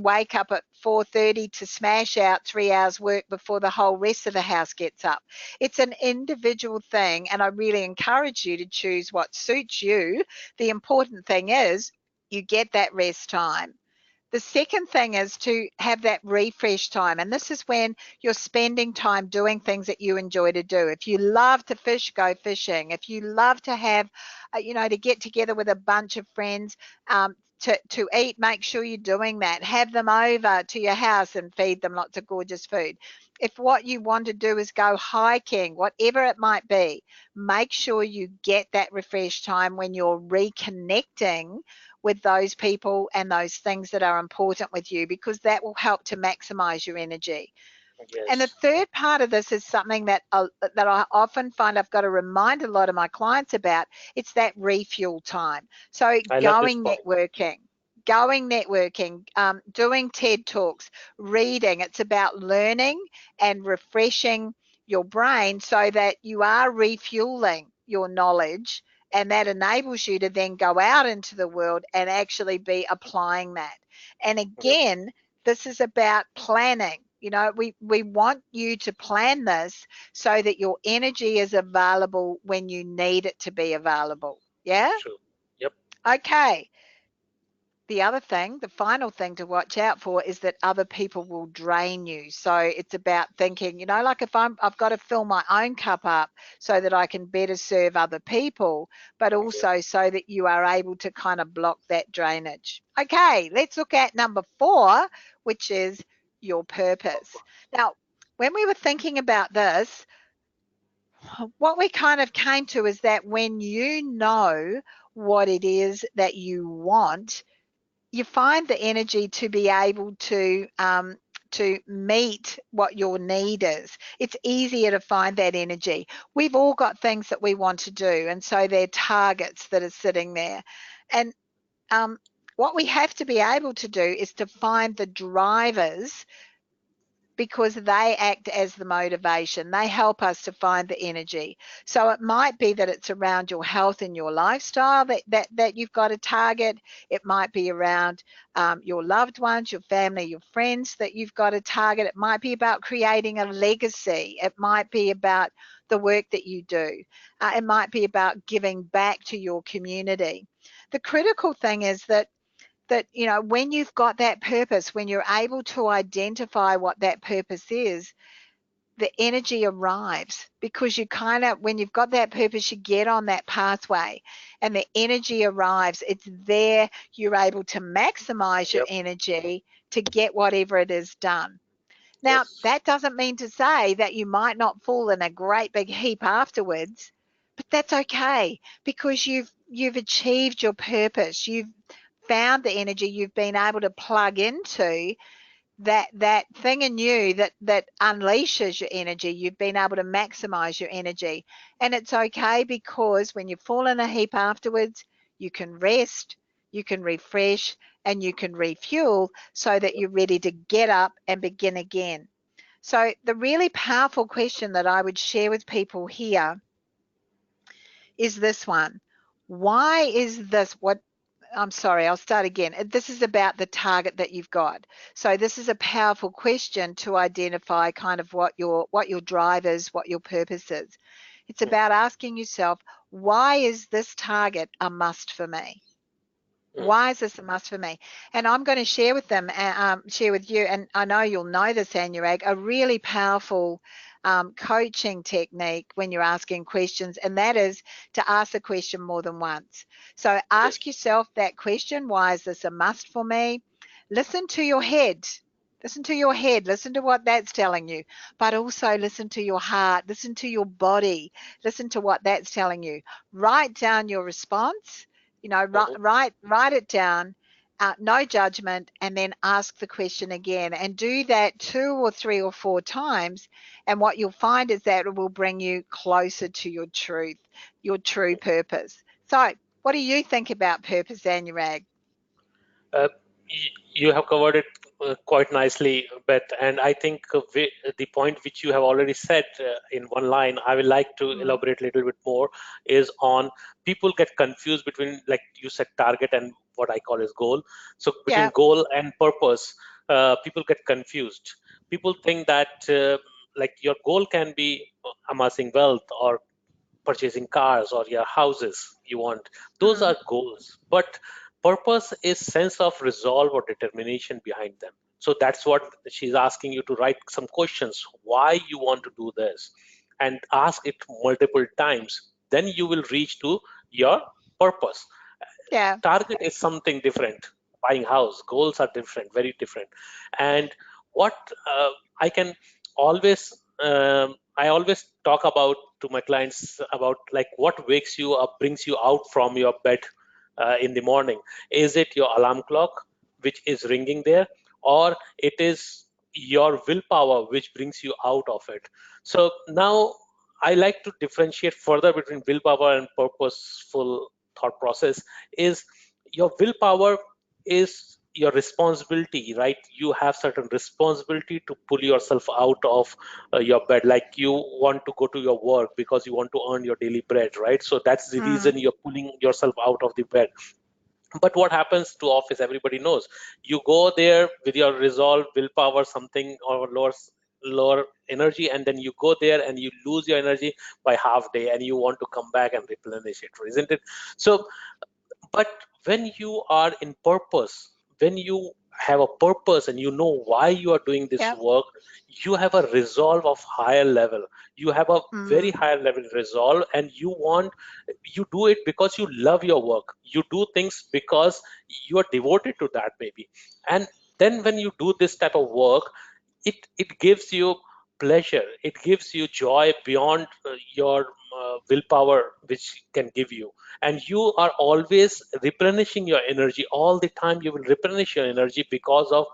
wake up at 4:30 to smash out 3 hours work before the whole rest of the house gets up. It's an individual thing, and I really encourage you to choose what suits you. The important thing is you get that rest time. The second thing is to have that refresh time. And this is when you're spending time doing things that you enjoy to do. If you love to fish, go fishing. If you love to have, to get together with a bunch of friends, to eat, make sure you're doing that. Have them over to your house and feed them lots of gorgeous food. If what you want to do is go hiking, whatever it might be, make sure you get that refresh time when you're reconnecting with those people and those things that are important with you, because that will help to maximize your energy. And the Yes, third part of this is something that I often find I've got to remind a lot of my clients about. It's that refuel time. So I love this going point. networking, doing TED talks, reading. It's about learning and refreshing your brain so that you are refueling your knowledge, and that enables you to then go out into the world and actually be applying that. And Yep, again, this is about planning. We want you to plan this so that your energy is available when you need it to be available. Yeah? true. Yep, Okay. The other thing, the final thing to watch out for is that other people will drain you. So it's about thinking, like if I've got to fill my own cup up so that I can better serve other people, but yep, also so that you are able to kind of block that drainage. Okay, let's look at number 4, which is your purpose. Now, when we were thinking about this, what we kind of came to is that when you know what it is that you want, you find the energy to be able to meet what your need is. It's easier to find that energy. We've all got things that we want to do, and so they're targets that are sitting there. And um, what we have to be able to do is to find the drivers because they act as the motivation. They help us to find the energy. So it might be that it's around your health and your lifestyle that you've got a target. It might be around your loved ones, your family, your friends that you've got a target. It might be about creating a legacy. It might be about the work that you do. It might be about giving back to your community. The critical thing is that when you've got that purpose, when you're able to identify what that purpose is, the energy arrives, because you kind of, when you've got that purpose, you get on that pathway and the energy arrives. It's there. You're able to maximize your Yep. energy to get whatever it is done. Now, Yes. that doesn't mean to say that you might not fall in a great big heap afterwards, but that's okay, because you've achieved your purpose. You've found the energy. You've been able to plug into that thing in you that unleashes your energy. You've been able to maximize your energy, and it's okay, because when you fall in a heap afterwards, you can rest, you can refresh, and you can refuel, so that you're ready to get up and begin again. So the really powerful question that I would share with people here is this one: why is this what I'm sorry, I'll start again. This is about the target that you've got. So this is a powerful question to identify kind of what your drive is, what your purpose is. It's Mm, about asking yourself, why is this target a must for me? mm, Why is this a must for me? And I'm going to share with them, share with you, and I know you'll know this, Anurag, a really powerful coaching technique when you're asking questions, and that is to ask the question more than once. So ask yes. yourself that question: why is this a must for me? Listen to your head. Listen to your head. Listen to what that's telling you, but also listen to your heart. Listen to your body. Listen to what that's telling you. Write down your response. Mhm. Write it down, no judgment, and then ask the question again, and do that 2 or 3 or 4 times. And what you'll find is that it will bring you closer to your truth, your true purpose. So what do you think about purpose, Anurag? Uh, you have covered it quite nicely, Beth, and I think the point which you have already said in one line, I would like to Mm. elaborate a little bit more, is on people get confused between, like you said, target and what I call as goal. So between Yeah. goal and purpose, people get confused. People think that like your goal can be amassing wealth or purchasing cars or your houses you want. Those Mm. are goals, but purpose is sense of resolve or determination behind them. So that's what she's asking you to write some questions: why you want to do this, and ask it multiple times. Then you will reach to your purpose. Yeah. Target is something different. Buying house, goals are different, very different. And what I can always I always talk about to my clients about, like, what wakes you up, brings you out from your bed in the morning. Is it your alarm clock which is ringing there, or it is your willpower which brings you out of it? So now I like to differentiate further between willpower and purposeful thought process. Is your willpower is your responsibility, right? You have certain responsibility to pull yourself out of your bed. Like, you want to go to your work because you want to earn your daily bread, right? So that's the Mm. reason you're pulling yourself out of the bed. But what happens to office, everybody knows. You go there with your resolve, willpower, something, or lower energy, and then you go there and you lose your energy by half day, and you want to come back and replenish it, isn't it? So, but when you are in purpose, when you have a purpose and you know why you are doing this Yep. work, you have a resolve of higher level. You have a very Mm. higher level resolve, and you do it because you love your work. You do things because you are devoted to that, maybe. And then when you do this type of work, it gives you pleasure, it gives you joy beyond your willpower which can give you. And you are always replenishing your energy all the time. You will replenish your energy because of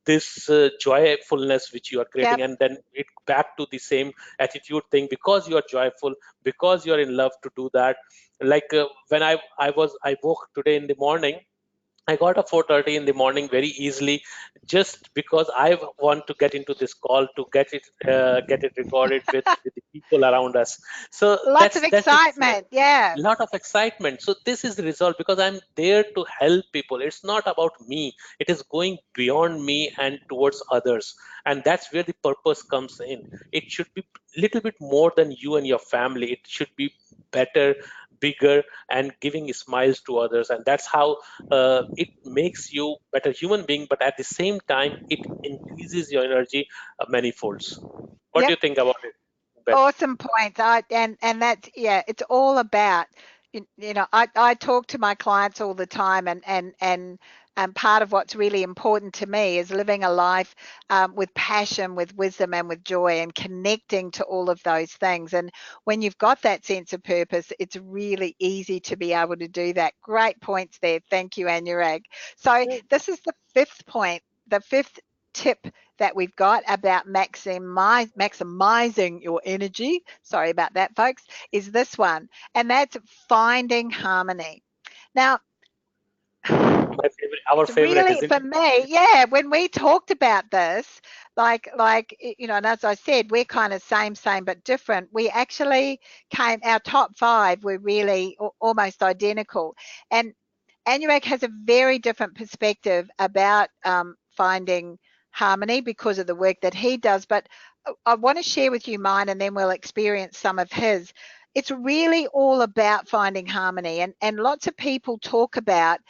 this joyfulness which you are creating. Yep. And then it back to the same attitude thing, because you are joyful, because you are in love to do that. Like when I woke today in the morning, I got a 4:30 in the morning very easily, just because I want to get into this call to get it recorded with the people around us. So Lots of that's the excitement. Yeah. lot of excitement. So this is the result, because I'm there to help people. It's not about me. It is going beyond me and towards others, and that's where the purpose comes in. It should be little bit more than you and your family. It should be better, bigger, and giving smiles to others, and that's how it makes you better human being, but at the same time it increases your energy many folds. What do Yep. you think about it, Beth? Awesome points. And that's, yeah, it's all about, I talk to my clients all the time, and part of what's really important to me is living a life with passion, with wisdom, and with joy, and connecting to all of those things. And when you've got that sense of purpose, it's really easy to be able to do that. Great points there. Thank you, Anurag. So this is the fifth point, the fifth tip that we've got about maximizing your energy. Sorry about that, folks. Is this one, and that's finding harmony. Now, My favorite, our it's favorite, really isn't for it? me, yeah. When we talked about this, and as I said, we're kind of same, but different. We actually our top five were really almost identical, and Anurag has a very different perspective about finding harmony because of the work that he does. But I want to share with you mine, and then we'll experience some of his. It's really all about finding harmony, and lots of people talk about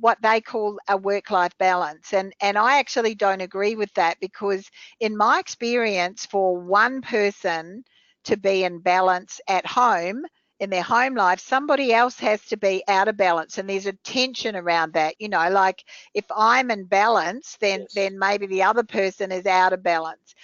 what they call a work-life balance, and I actually don't agree with that, because in my experience, for one person to be in balance at home in their home life, somebody else has to be out of balance, and there's a tension around that. Like, if I'm in balance, then Yes, then maybe the other person is out of balance.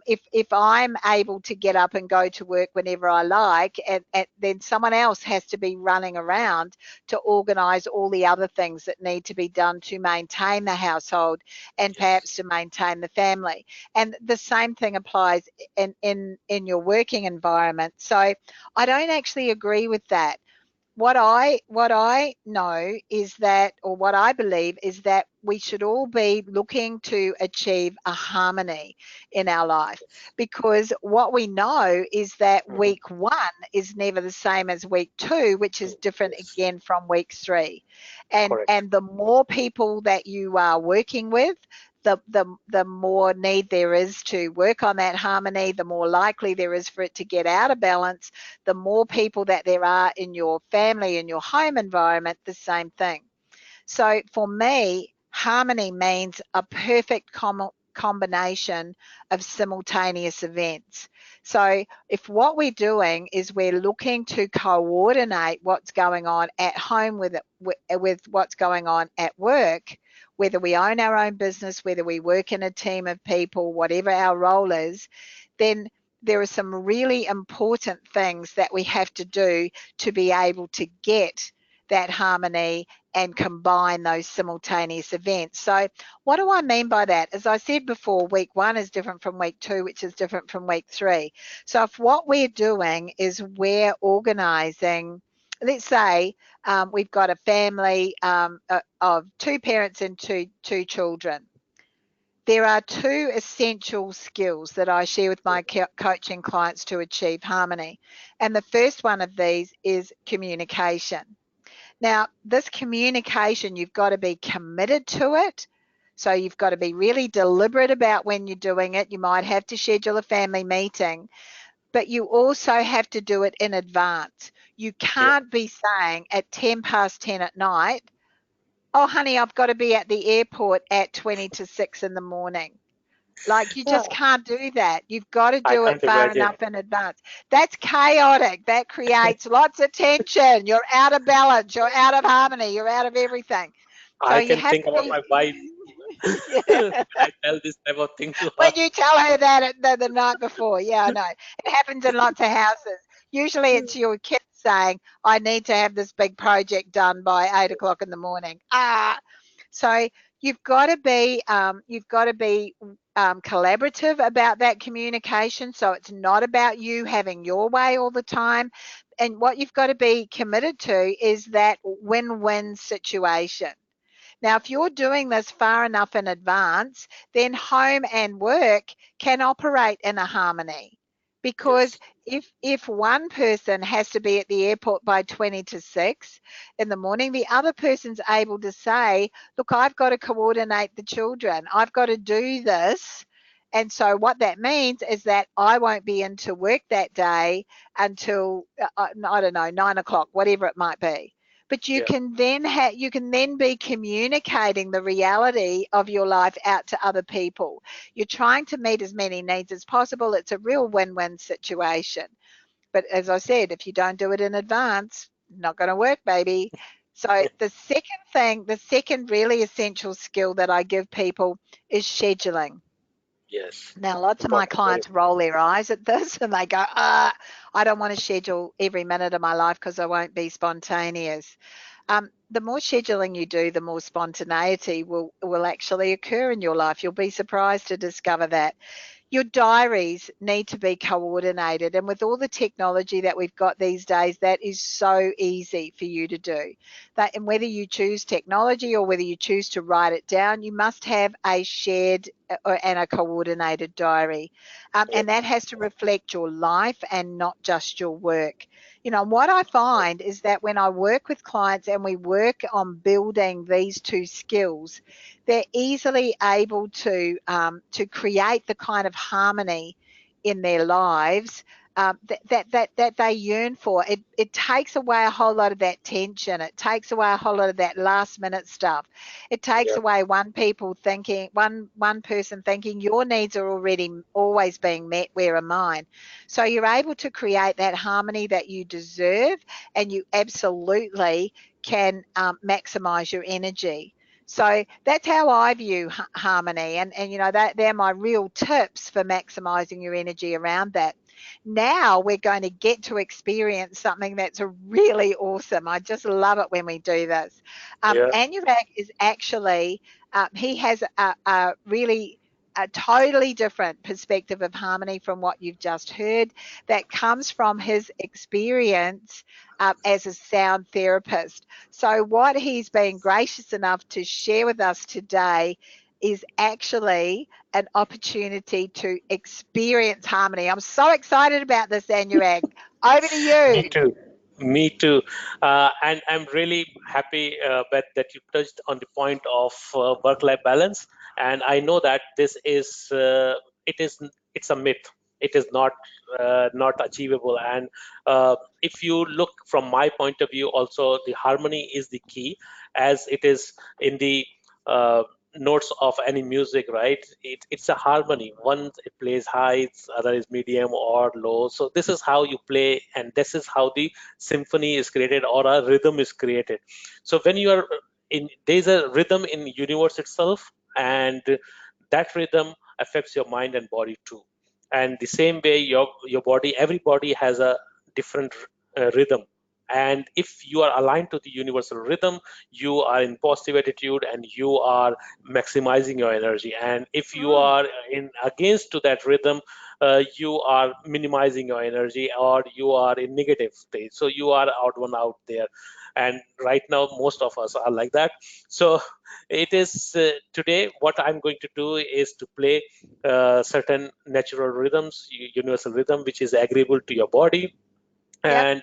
If I'm able to get up and go to work whenever I like, and then someone else has to be running around to organise all the other things that need to be done to maintain the household, and yes, perhaps to maintain the family. And the same thing applies in your working environment. So I don't actually agree with that. What I know is that, or what I believe is that we should all be looking to achieve a harmony in our life, yes. because what we know is that Mhm. week one is never the same as week two, which is different Yes, again from week three. and correct. and the more people that you are working with, the more need there is to work on that harmony, the more likely there is for it to get out of balance. The more people that there are in your family, in your home environment, the same thing. So for me, harmony means a perfect combination of simultaneous events. So if what we're doing is we're looking to coordinate what's going on at home with what's going on at work, whether we own our own business, whether we work in a team of people, whatever our role is, then there are some really important things that we have to do to be able to get that harmony and combine those simultaneous events. So what do I mean by that? As I said before, week one is different from week two, which is different from week three. So if what we're doing is we're organizing, let's say we've got a family of two parents and two children. There are two essential skills that I share with my coaching clients to achieve harmony. And the first one of these is communication. Now, this communication, you've got to be committed to it. So you've got to be really deliberate about when you're doing it. You might have to schedule a family meeting, but you also have to do it in advance. You Yeah. can't be saying at 10 past 10 at night, oh, honey, I've got to be at the airport at 20 to 6 in the morning. Like, you Yeah, just can't do that. You've got to I do it can't far imagine. enough in advance. That's chaotic. That creates lots of tension. You're out of balance. You're out of harmony. You're out of everything. So I you can have think to about be, my wife yeah. when I tell this type of thing to her. When you tell her that the night before. Yeah, I know. It happens in lots of houses. Usually it's your kids saying, I need to have this big project done by 8 o'clock in the morning. So you've got to be collaborative about that communication. So it's not about you having your way all the time. And what you've got to be committed to is that win-win situation. Now, if you're doing this far enough in advance, then home and work can operate in a harmony. Because Yes. if one person has to be at the airport by 20 to 6 in the morning, the other person's able to say, look, I've got to coordinate the children. I've got to do this. And so what that means is that I won't be into work that day until, I don't know, 9 o'clock, whatever it might be. But you Yeah. can then you can then be communicating the reality of your life out to other people. You're trying to meet as many needs as possible. It's a real win-win situation. But as I said, if you don't do it in advance, not going to work, baby. So the second really essential skill that I give people is scheduling. Yes. Now, lots of my Important. Very clients important. roll their eyes at this and they go, I don't want to schedule every minute of my life because I won't be spontaneous. The more scheduling you do, the more spontaneity will actually occur in your life. You'll be surprised to discover that. Your diaries need to be coordinated, and with all the technology that we've got these days, that is so easy for you to do. That, and whether you choose technology or whether you choose to write it down, you must have a shared and a coordinated diary, Yeah. and that has to reflect your life and not just your work. What I find is that when I work with clients and we work on building these two skills, they're easily able to create the kind of harmony in their lives that they yearn for. It takes away a whole lot of that tension. It takes away a whole lot of that last minute stuff. It takes Yeah. away one person thinking your needs are already always being met. Where are mine? So you're able to create that harmony that you deserve, and you absolutely can maximize your energy. So that's how I view harmony, and that they're my real tips for maximizing your energy around that. Now we're going to get to experience something that's really awesome. I just love it when we do this. Yeah. Anurag is actually he has a really a totally different perspective of harmony from what you've just heard. That comes from his experience as a sound therapist. So, what he's been gracious enough to share with us today is actually an opportunity to experience harmony. I'm so excited about this, Anurag. Over to Me you. too. Me too. And I'm really happy, Beth, that you touched on the point of work-life balance. And I know that this is it is it's a myth. It is not achievable. And if you look from my point of view, also the harmony is the key, as it is in the uh, notes of any music, right? It's a harmony. One it plays high, other is medium or low. So this is how you play, and this is how the symphony is created or a rhythm is created. So when you are there's a rhythm in universe itself, and that rhythm affects your mind and body too. And the same way, your body, every body has a different rhythm. And if you are aligned to the universal rhythm, you are in positive attitude and you are maximizing your energy. And if you Mm, are in against to that rhythm, you are minimizing your energy, or you are in negative state. So you are out one out there. And right now, most of us are like that. So it is today what I'm going to do is to play certain natural rhythms, universal rhythm, which is agreeable to your body. yep, And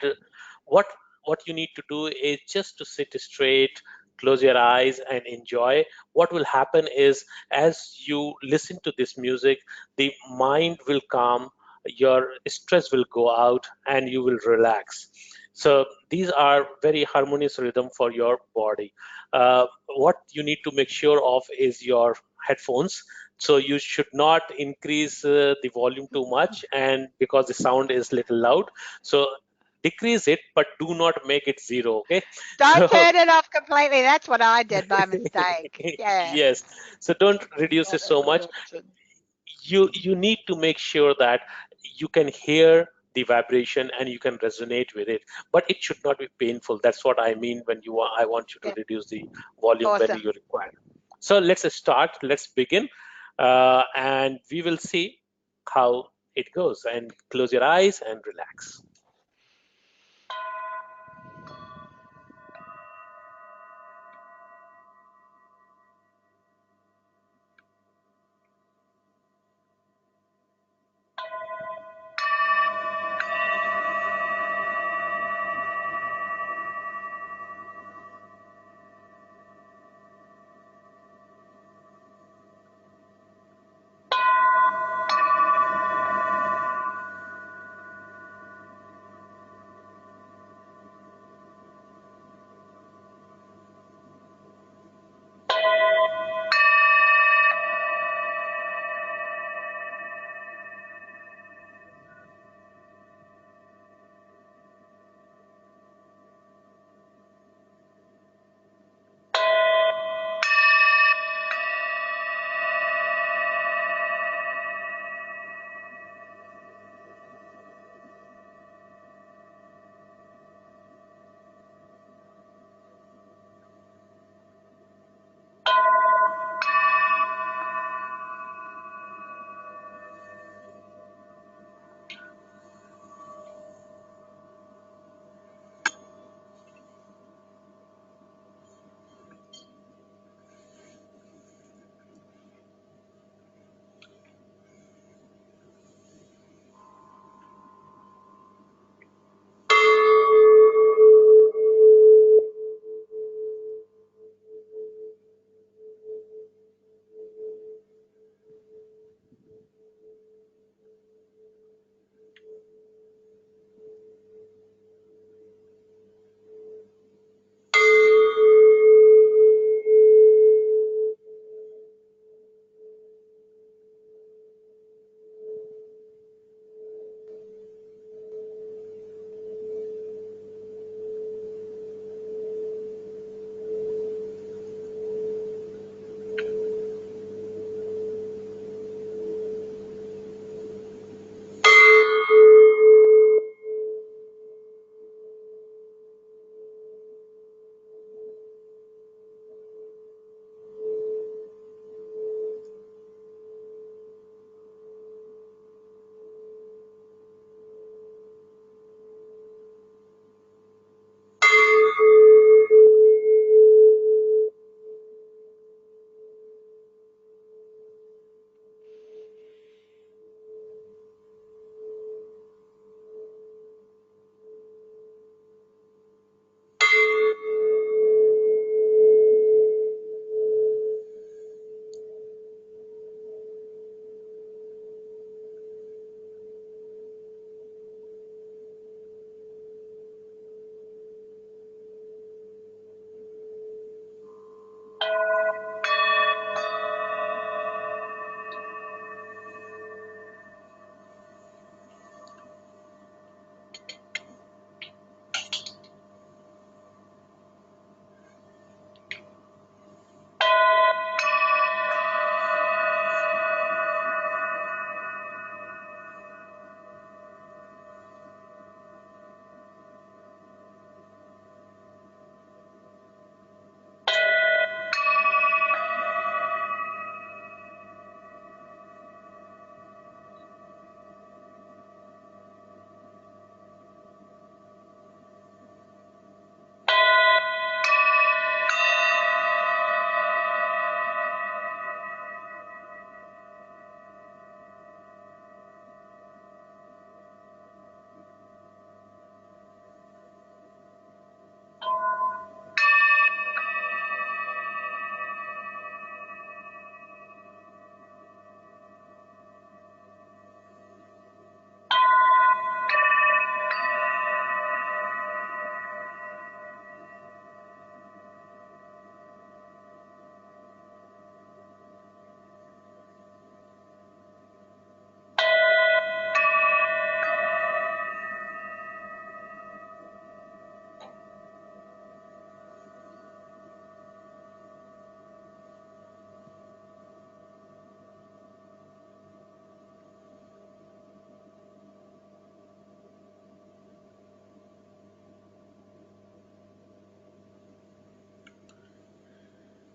what what you need to do is just to sit straight, close your eyes and enjoy. What will happen is, as you listen to this music, the mind will calm, your stress will go out, and you will relax. So these are very harmonious rhythm for your body. What you need to make sure of is your headphones. So you should not increase the volume too much, and because the sound is little loud, so decrease it, but do not make it zero. Okay. don't So turn it off completely. That's what I did by mistake. Yeah. yes, so don't reduce Not it a so good much. option. You need to make sure that you can hear the vibration and you can resonate with it, but it should not be painful. That's what I mean when I want you to Yep. reduce the volume when Awesome. you require. So let's begin, and we will see how it goes. And close your eyes and relax.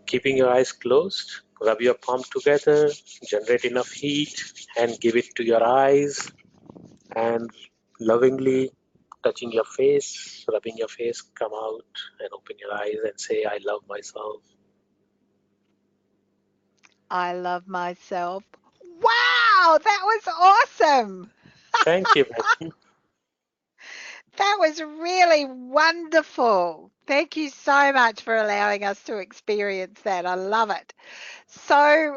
Keeping your eyes closed, rub your palm together, generate enough heat, and give it to your eyes, and lovingly touching your face, rubbing your face, come out and open your eyes and say, I love myself. I love myself. Wow, that was awesome. Thank you, Beth. That was really wonderful. Thank you so much for allowing us to experience that. I love it. So,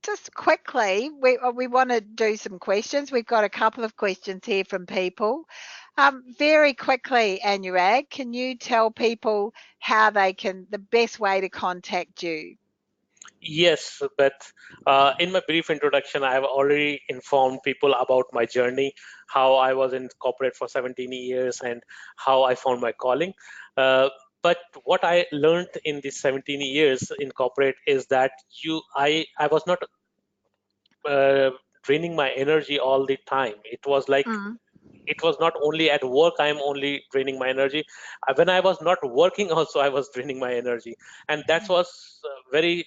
just quickly, we want to do some questions. We've got a couple of questions here from people. Very quickly, Anurag, can you tell people how they can, the best way to contact you? Yes, Beth. In my brief introduction, I have already informed people about my journey, how I was in corporate for 17 years, and how I found my calling. Uh, but what I learned in these 17 years in corporate is that I was not uh, draining my energy all the time. Mm, It was not only at work I'm only draining my energy. When I was not working also I was draining my energy, and that was very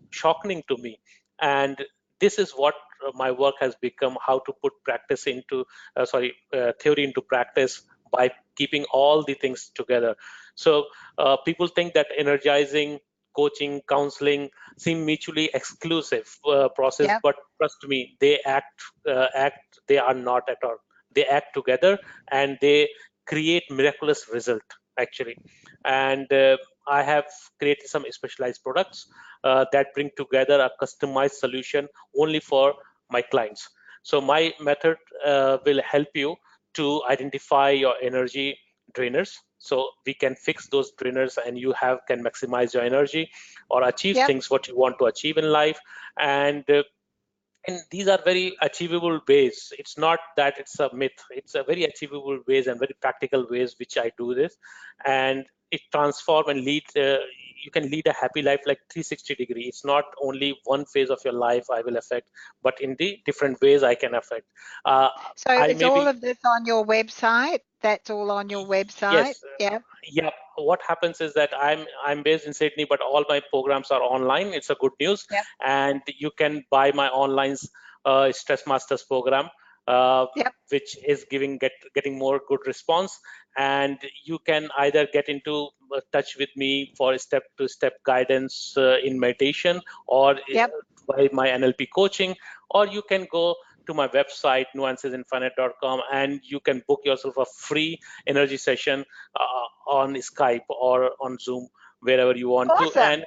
shocking to me. And this is what my work has become, how to put practice into theory into practice by keeping all the things together. So people think that energizing, coaching, counseling seem mutually exclusive process, yep, but trust me, they are not at all. They act together and they create miraculous result actually. And I have created some specialized products that bring together a customized solution only for my clients. So my method will help you to identify your energy drainers, so we can fix those drainers and you have can maximize your energy or achieve yep. things what you want to achieve in life. And these are very achievable ways. It's not that it's a myth. It's a very achievable ways and very practical ways which I do this. And it transform and lead you can lead a happy life like 360-degree. It's not only one phase of your life I will affect, but in the different ways I can affect. uh, So I is may all be. of this on your website? That's all on your website? Yes, Yep, yeah. What happens is that I'm based in Sydney, but all my programs are online. It's a good news, yep, and you can buy my online Stress Masters program, uh, yep, which is getting more good response. And you can either get into touch with me for step-to-step guidance in meditation, or yep. by my NLP coaching, or you can go to my website nuancesinfinite.com and you can book yourself a free energy session on Skype or on Zoom, wherever you want to. Awesome.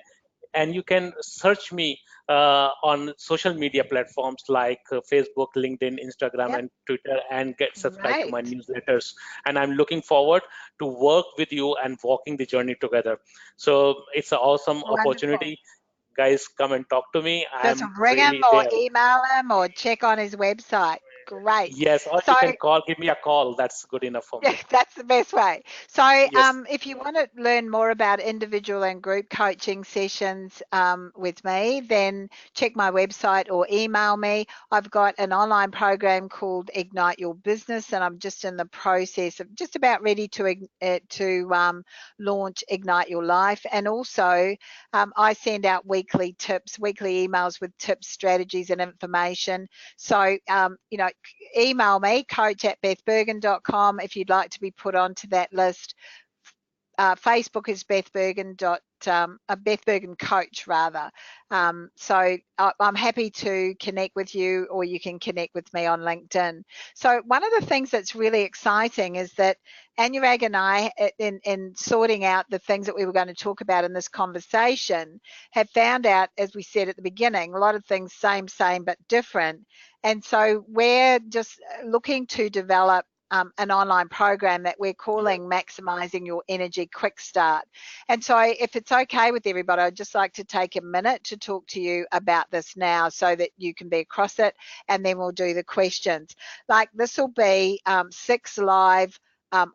And you can search me on social media platforms like Facebook, LinkedIn, Instagram, Yep, and Twitter, and get subscribed to my great. newsletters. And I'm looking forward to work with you and walking the journey together. So it's an awesome Wonderful. opportunity. Guys, come and talk to me. Just I'm ring him really or there. email him or check on his website. Great. Yes, or So you can give me a call. That's good enough for yeah, me. that's the best way. So, Yes. if you want to learn more about individual and group coaching sessions with me, then check my website or email me. I've got an online program called Ignite Your Business, and I'm just in the process of just about ready to launch Ignite Your Life. And also, I send out weekly tips, weekly emails with tips, strategies, and information. So, email me, coach@bethberghan.com, if you'd like to be put onto that list. Facebook is Beth Berghan Beth Berghan Coach rather. So I'm happy to connect with you, or you can connect with me on LinkedIn. So one of the things that's really exciting is that Anurag and I, in sorting out the things that we were going to talk about in this conversation, have found out, as we said at the beginning, a lot of things same, but different. And so we're just looking to develop an online program that we're Yeah. calling Maximising Your Energy Quick Start. And so if it's okay with everybody, I'd just like to take a minute to talk to you about this now so that you can be across it, and then we'll do the questions. Like, this will be 6 live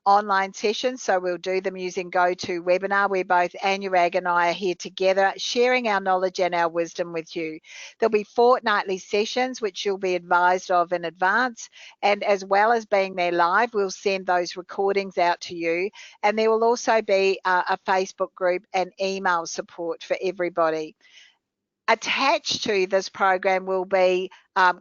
online sessions. So we'll do them using GoToWebinar, where both Anurag and I are here together, sharing our knowledge and our wisdom with you. There'll be fortnightly sessions, which you'll be advised of in advance. And as well as being there live, we'll send those recordings out to you. And there will also be a Facebook group and email support for everybody. Attached to this program will be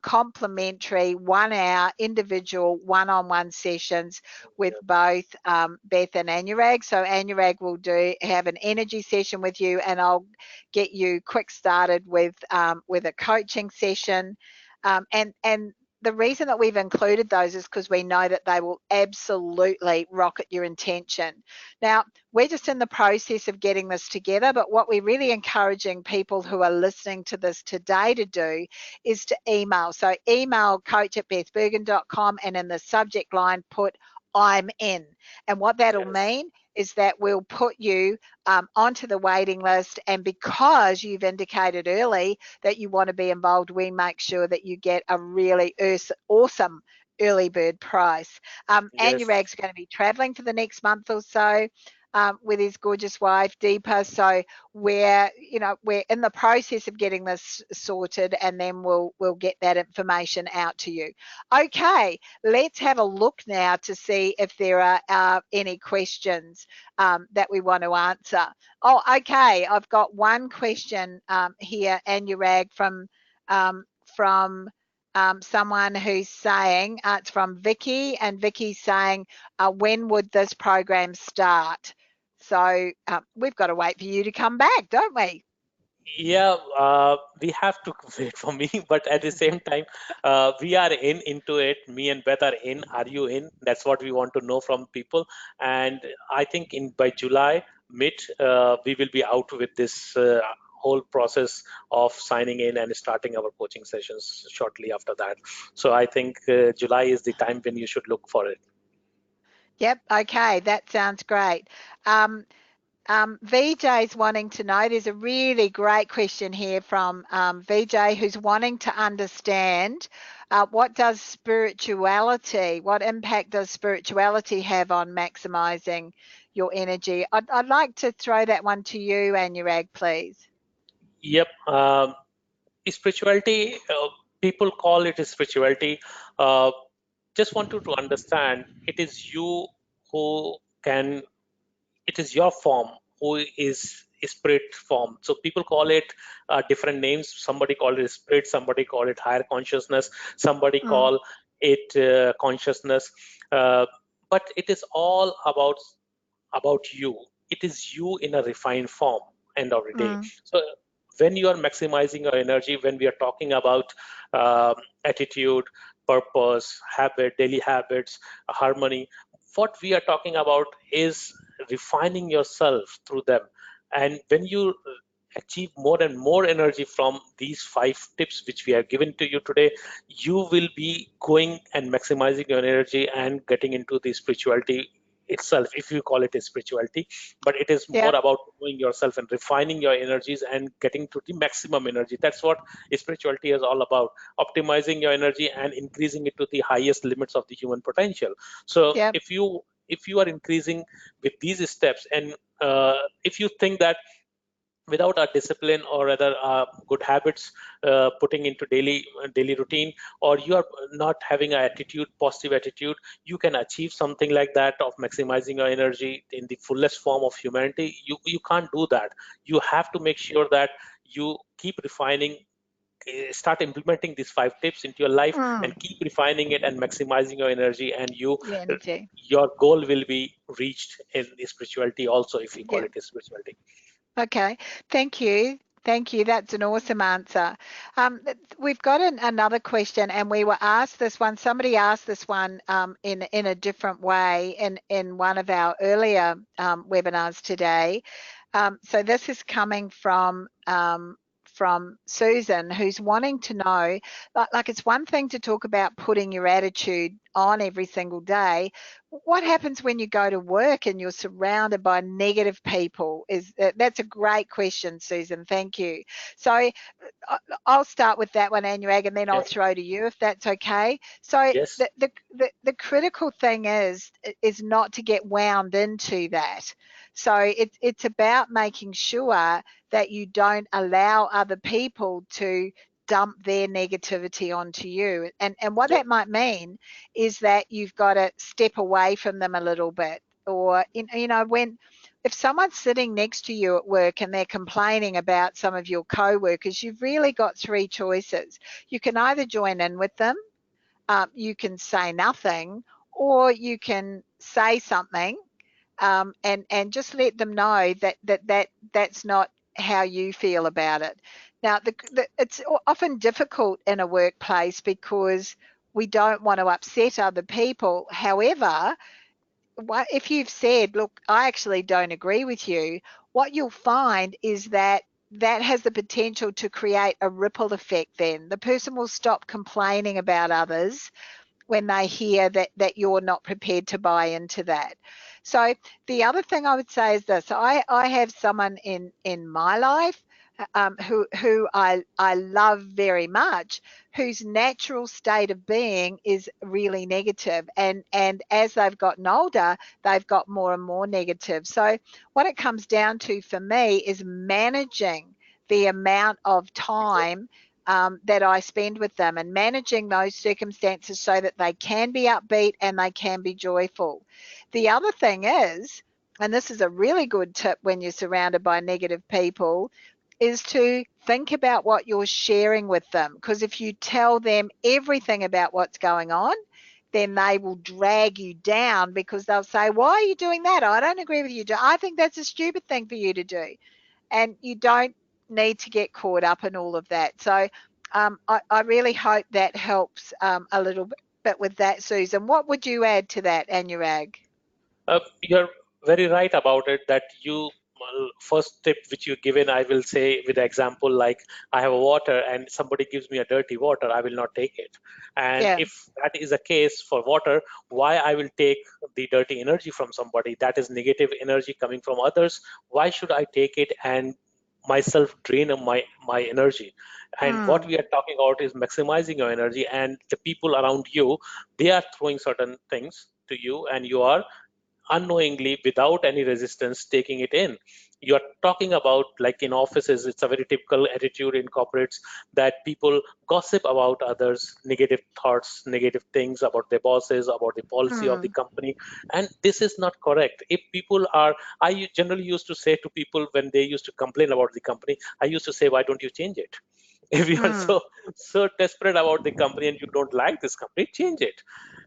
complimentary 1 hour individual one-on-one sessions with both Beth and Anurag. So Anurag will have an energy session with you, and I'll get you quick started with a coaching session. And the reason that we've included those is because we know that they will absolutely rocket your intention. Now, we're just in the process of getting this together, but what we're really encouraging people who are listening to this today to do is to email. So email coach@bethberghan.com, and in the subject line put "I'm in." And what that'll mean is that we'll put you onto the waiting list, and because you've indicated early that you want to be involved, we make sure that you get a really awesome early bird price. Anurag's going to be traveling for the next month or so with his gorgeous wife Deepa, so we're in the process of getting this sorted, and then we'll get that information out to you. Okay, let's have a look now to see if there are any questions that we want to answer. Oh, okay, I've got one question here, Anurag, from someone who's saying, it's from Vicky, and Vicky's saying, when would this program start? So we've got to wait for you to come back, don't we? Yeah, we have to wait for me, but at the same time, we are into it. Me and Beth are in. Are you in? That's what we want to know from people. And I think by July mid, we will be out with this whole process of signing in and starting our coaching sessions shortly after that. So I think July is the time when you should look for it. Yep. Okay, that sounds great. VJ's wanting to know, there's a really great question here from VJ, who's wanting to understand what impact does spirituality have on maximizing your energy? I'd like to throw that one to you, Anurag, please. Yep. Spirituality, people call it spirituality. Just want you to understand, it is you who can, it is your form who is spirit form. So people call it different names. Somebody call it spirit, somebody call it higher consciousness, somebody call it consciousness. But it is all about you. It is you in a refined form, end of the day. So when you are maximizing your energy, when we are talking about attitude, purpose, habit, daily habits, harmony, what we are talking about is refining yourself through them. And when you achieve more and more energy from these 5 tips which we have given to you today, you will be going and maximizing your energy and getting into the spirituality itself, if you call it a spirituality. But it is more about knowing yourself and refining your energies and getting to the maximum energy. That's what spirituality is all about: optimizing your energy and increasing it to the highest limits of the human potential. So if you are increasing with these steps, and if you think that without our discipline or rather good habits putting into daily routine, or you are not having an attitude, positive attitude, you can achieve something like that of maximizing your energy in the fullest form of humanity. You can't do that. You have to make sure that you keep refining, start implementing these 5 tips into your life and keep refining it and maximizing your energy, and your goal will be reached in spirituality also, if you call it spirituality. Okay, thank you. Thank you. That's an awesome answer. We've got another question, and we were asked this one. Somebody asked this one in a different way in one of our earlier webinars today. So this is coming from Susan, who's wanting to know, like it's one thing to talk about putting your attitude on every single day. What happens when you go to work and you're surrounded by negative people? That's a great question, Susan. Thank you. So I'll start with that one, Anurag, and then I'll Yeah. throw to you if that's okay. So Yes. the critical thing is not to get wound into that. So it's about making sure that you don't allow other people to dump their negativity onto you. And what Yeah. that might mean is that you've got to step away from them a little bit. Or when if someone's sitting next to you at work and they're complaining about some of your co-workers, you've really got three choices. You can either join in with them, you can say nothing, or you can say something, and just let them know that's not how you feel about it. Now, it's often difficult in a workplace because we don't want to upset other people. However, if you've said, look, I actually don't agree with you, what you'll find is that that has the potential to create a ripple effect. Then the person will stop complaining about others when they hear that you're not prepared to buy into that. So the other thing I would say is this: I have someone in my life who I love very much, whose natural state of being is really negative, and as they've gotten older, they've got more and more negative. So what it comes down to for me is managing the amount of time that I spend with them, and managing those circumstances so that they can be upbeat and they can be joyful. The other thing is, and this is a really good tip when you're surrounded by negative people, is to think about what you're sharing with them. Because if you tell them everything about what's going on, then they will drag you down, because they'll say, why are you doing that? I don't agree with you. I think that's a stupid thing for you to do. And you don't need to get caught up in all of that. So I really hope that helps a little bit with that, Susan. What would you add to that, Anurag? You're very right about it that you well, first tip which you given, I will say with the example like I have a water and somebody gives me a dirty water, I will not take it. And Yeah. if that is the case for water, why I will take the dirty energy from somebody? That is negative energy coming from others. Why should I take it and myself drain of my energy? And what Mm, we are talking about is maximizing your energy, and the people around you, they are throwing certain things to you, and you are unknowingly without any resistance taking it in. You're talking about, like in offices, it's a very typical attitude in corporates that people gossip about others, negative thoughts, negative things about their bosses, about the policy of the mm, company. And this is not correct. If people are, I generally used to say to people when they used to complain about the company, I used to say, why don't you change it? If you are mm, so desperate about the company and you don't like this company, change it.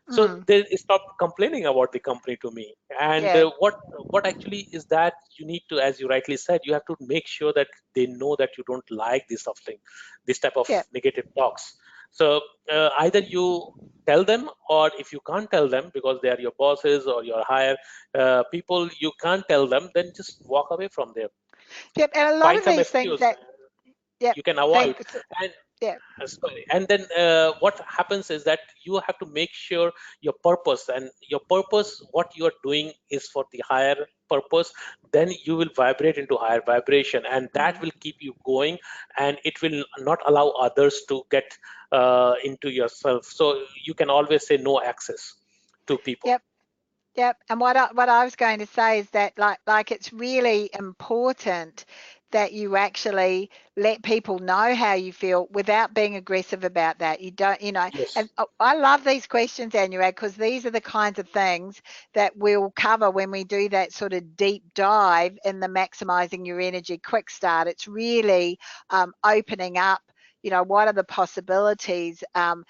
So mm. they stop complaining about the company to me. And Yeah. what actually is that you need to, as you rightly said, you have to make sure that they know that you don't like this of thing, this type of Yeah. negative talks. So either you tell them, or if you can't tell them because they are your bosses or your higher people, you can't tell them, then just walk away from there. Yep. And a lot Find of some these things excuse that, yep. you can avoid. Thanks. And Yeah. sorry. And then what happens is that you have to make sure your purpose, and your purpose, what you are doing is for the higher purpose. Then you will vibrate into higher vibration, and that Mm. will keep you going, and it will not allow others to get into yourself. So you can always say no access to people. Yep. Yep. And what I was going to say is that like it's really important that you actually let people know how you feel without being aggressive about that. You don't, Yes. and I love these questions, Anurag, because these are the kinds of things that we'll cover when we do that sort of deep dive in the Maximizing Your Energy Quick Start. It's really opening up, what are the possibilities, and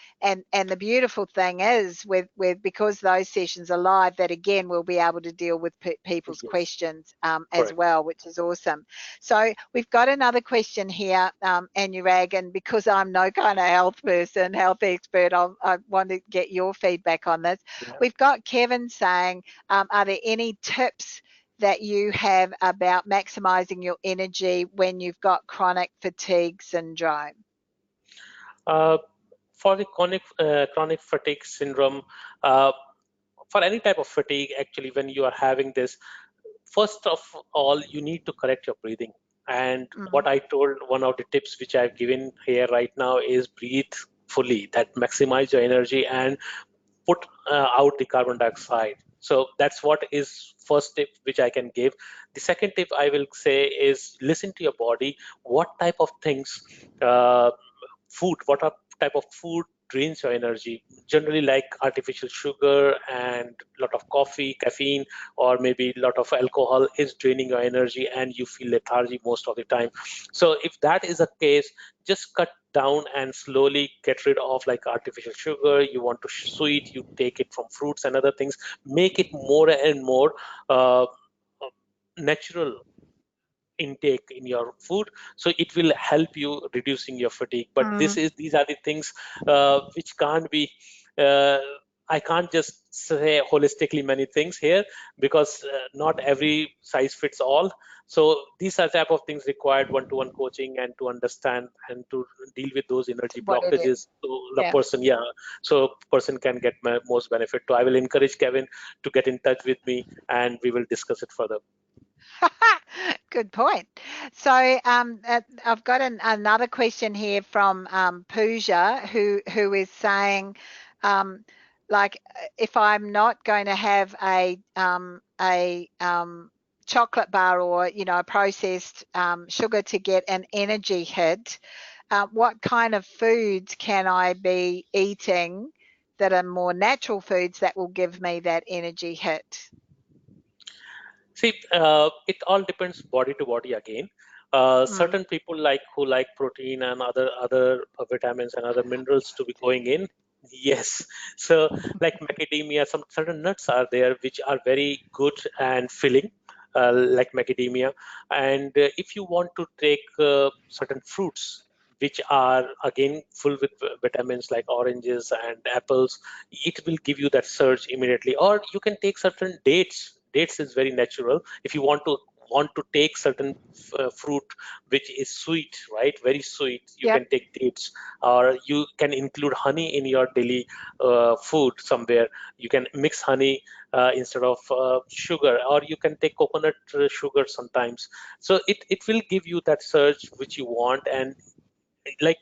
the beautiful thing is with because those sessions are live, that again we'll be able to deal with people's Yes. questions as Correct. well, which is awesome. So we've got another question here, Anurag, and because I'm no kind of health person, health expert, I want to get your feedback on this. Yeah. We've got Kevin saying, are there any tips that you have about maximizing your energy when you've got chronic fatigue syndrome? Uh, for the chronic fatigue syndrome, for any type of fatigue, actually, when you are having this, first of all, you need to correct your breathing. And Mm, what I told, one of the tips which I've given here right now is breathe fully, that maximize your energy and put out the carbon dioxide. So that's what is first tip which I can give. The second tip I will say is listen to your body. What type of things, uh, food, what are type of food drains your energy? Generally, like artificial sugar and a lot of coffee, caffeine, or maybe a lot of alcohol is draining your energy, and you feel lethargy most of the time. So if that is the case, just cut down and slowly get rid of like artificial sugar. You want to sweet, you take it from fruits and other things. Make it more and more natural intake in your food, so it will help you reducing your fatigue. But mm, these are the things which can't be uh, I can't just say holistically many things here, because not every size fits all. So these are type of things required one-to-one coaching, and to understand and to deal with those energy what it is. blockages, so the Yeah. person, yeah, so person can get most benefit. So I will encourage Kevin to get in touch with me, and we will discuss it further. Good point. So I've got another question here from Pooja, who is saying, um, if I'm not going to have a chocolate bar or a processed sugar to get an energy hit, what kind of foods can I be eating that are more natural foods that will give me that energy hit? See, it all depends body to body again. Mm, Certain people who like protein and other vitamins and other minerals to be going in. Yes. So like macadamia, some certain nuts are there which are very good and filling, like macadamia. And if you want to take certain fruits which are again full with vitamins like oranges and apples, it will give you that surge immediately. Or you can take certain dates. Dates is very natural. If you want to take certain fruit which is sweet, right, very sweet, you yep. can take dates. Or you can include honey in your daily food somewhere. You can mix honey instead of sugar, or you can take coconut sugar sometimes. So it will give you that surge which you want. And like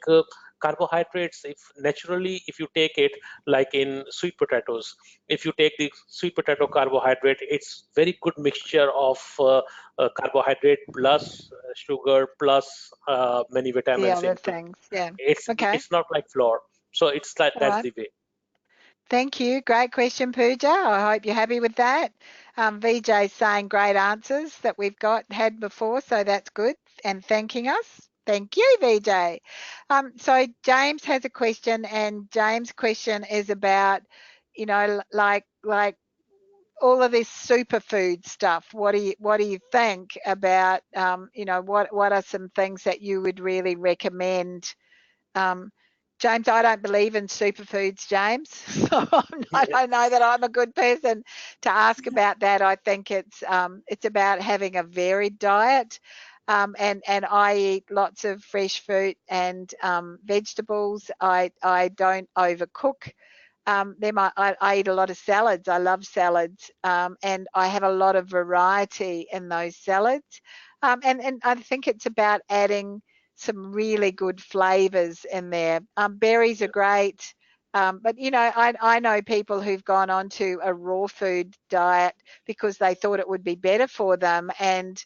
carbohydrates, if naturally if you take it, like in sweet potatoes, if you take the sweet potato carbohydrate, it's very good mixture of carbohydrate plus sugar plus many The vitamins other into. things. Yeah. Okay. It's not like flour. So it's like All that's right. the way. Thank you. Great question, Pooja. I hope you're happy with that. VJ's saying great answers that we've had before, so that's good, and thanking us. Thank you, VJ. So James has a question, and James' question is about, like all of this superfood stuff. What do you think about, what are some things that you would really recommend? Um, James, I don't believe in superfoods, James. So I don't know that I'm a good person to ask about that. I think it's about having a varied diet. And I eat lots of fresh fruit and vegetables. I don't overcook them. I eat a lot of salads. I love salads, and I have a lot of variety in those salads. And I think it's about adding some really good flavors in there. Berries are great. But I know people who've gone on to a raw food diet because they thought it would be better for them, and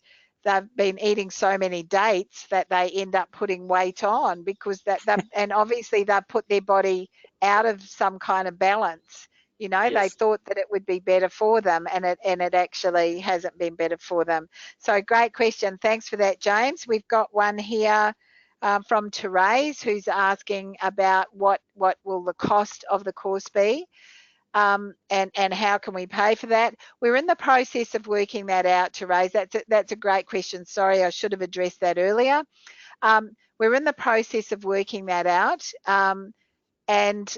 they've been eating so many dates that they end up putting weight on because and obviously they've put their body out of some kind of balance. They Yes. thought that it would be better for them, and it actually hasn't been better for them. So great question. Thanks for that, James. We've got one here from Therese, who's asking about what will the cost of the course be, and how can we pay for that. We're in the process of working that out, Therese. That's a great question. Sorry, I should have addressed that earlier. We're in the process of working that out. And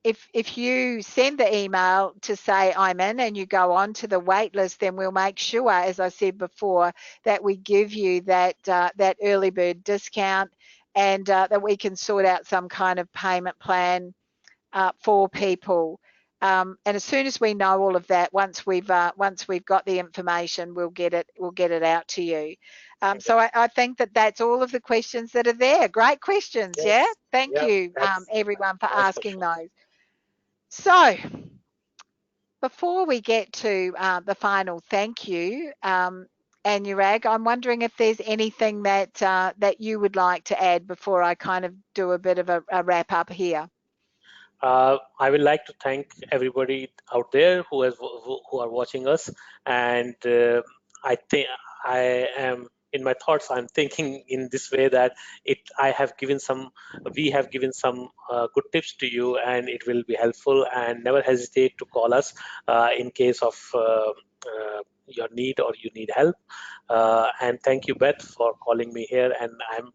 if you send the email to say I'm in and you go on to the wait list, then we'll make sure, as I said before, that we give you that early bird discount. and that we can sort out some kind of payment plan for people. And as soon as we know all of that, once we've got the information, we'll get it out to you. So I think that's all of the questions that are there. Great questions, yeah. Yes. Thank Yeah. you, That's everyone, for that's for asking sure. those. So before we get to the final thank you, Anurag, I'm wondering if there's anything that you would like to add before I kind of do a bit of a wrap up here. I would like to thank everybody out there who are watching us, and I think I am in my thoughts. I'm thinking in this way that I have given some, we have given some good tips to you, and it will be helpful. And never hesitate to call us in case of your need or you need help. And thank you, Beth, for calling me here. And I'm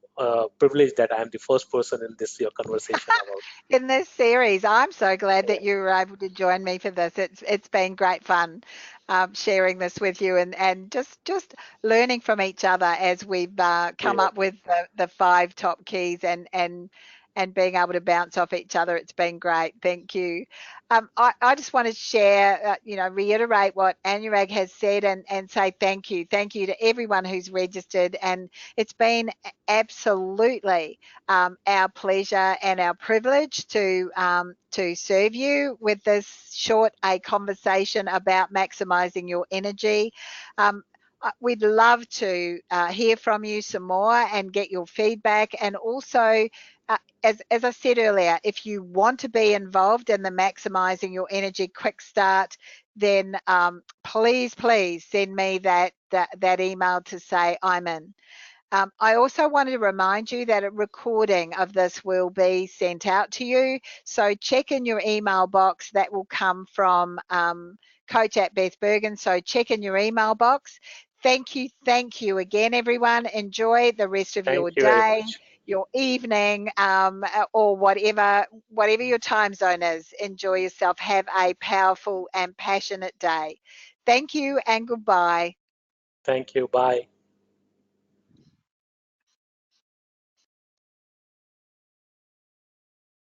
privileged that I'm the first person in this your conversation about. In this series. I'm so glad that you were able to join me for this. It's been great fun sharing this with you and just learning from each other as we've come Yeah. up with the 5 top keys and being able to bounce off each other. It's been great. Thank you. I just want to share, reiterate what Anurag has said and say thank you. Thank you to everyone who's registered. And it's been absolutely our pleasure and our privilege to serve you with this short a conversation about maximising your energy. We'd love to hear from you some more and get your feedback, and also as I said earlier, if you want to be involved in the Maximising Your Energy Quick Start, then please send me that email to say I'm in. I also wanted to remind you that a recording of this will be sent out to you. So check in your email box. That will come from Coach at Beth Berghan. So check in your email box. Thank you again, everyone. Enjoy the rest of your Thank you very day, much. your evening, or whatever your time zone is. Enjoy yourself. Have a powerful and passionate day. Thank you and goodbye. Thank you. Bye.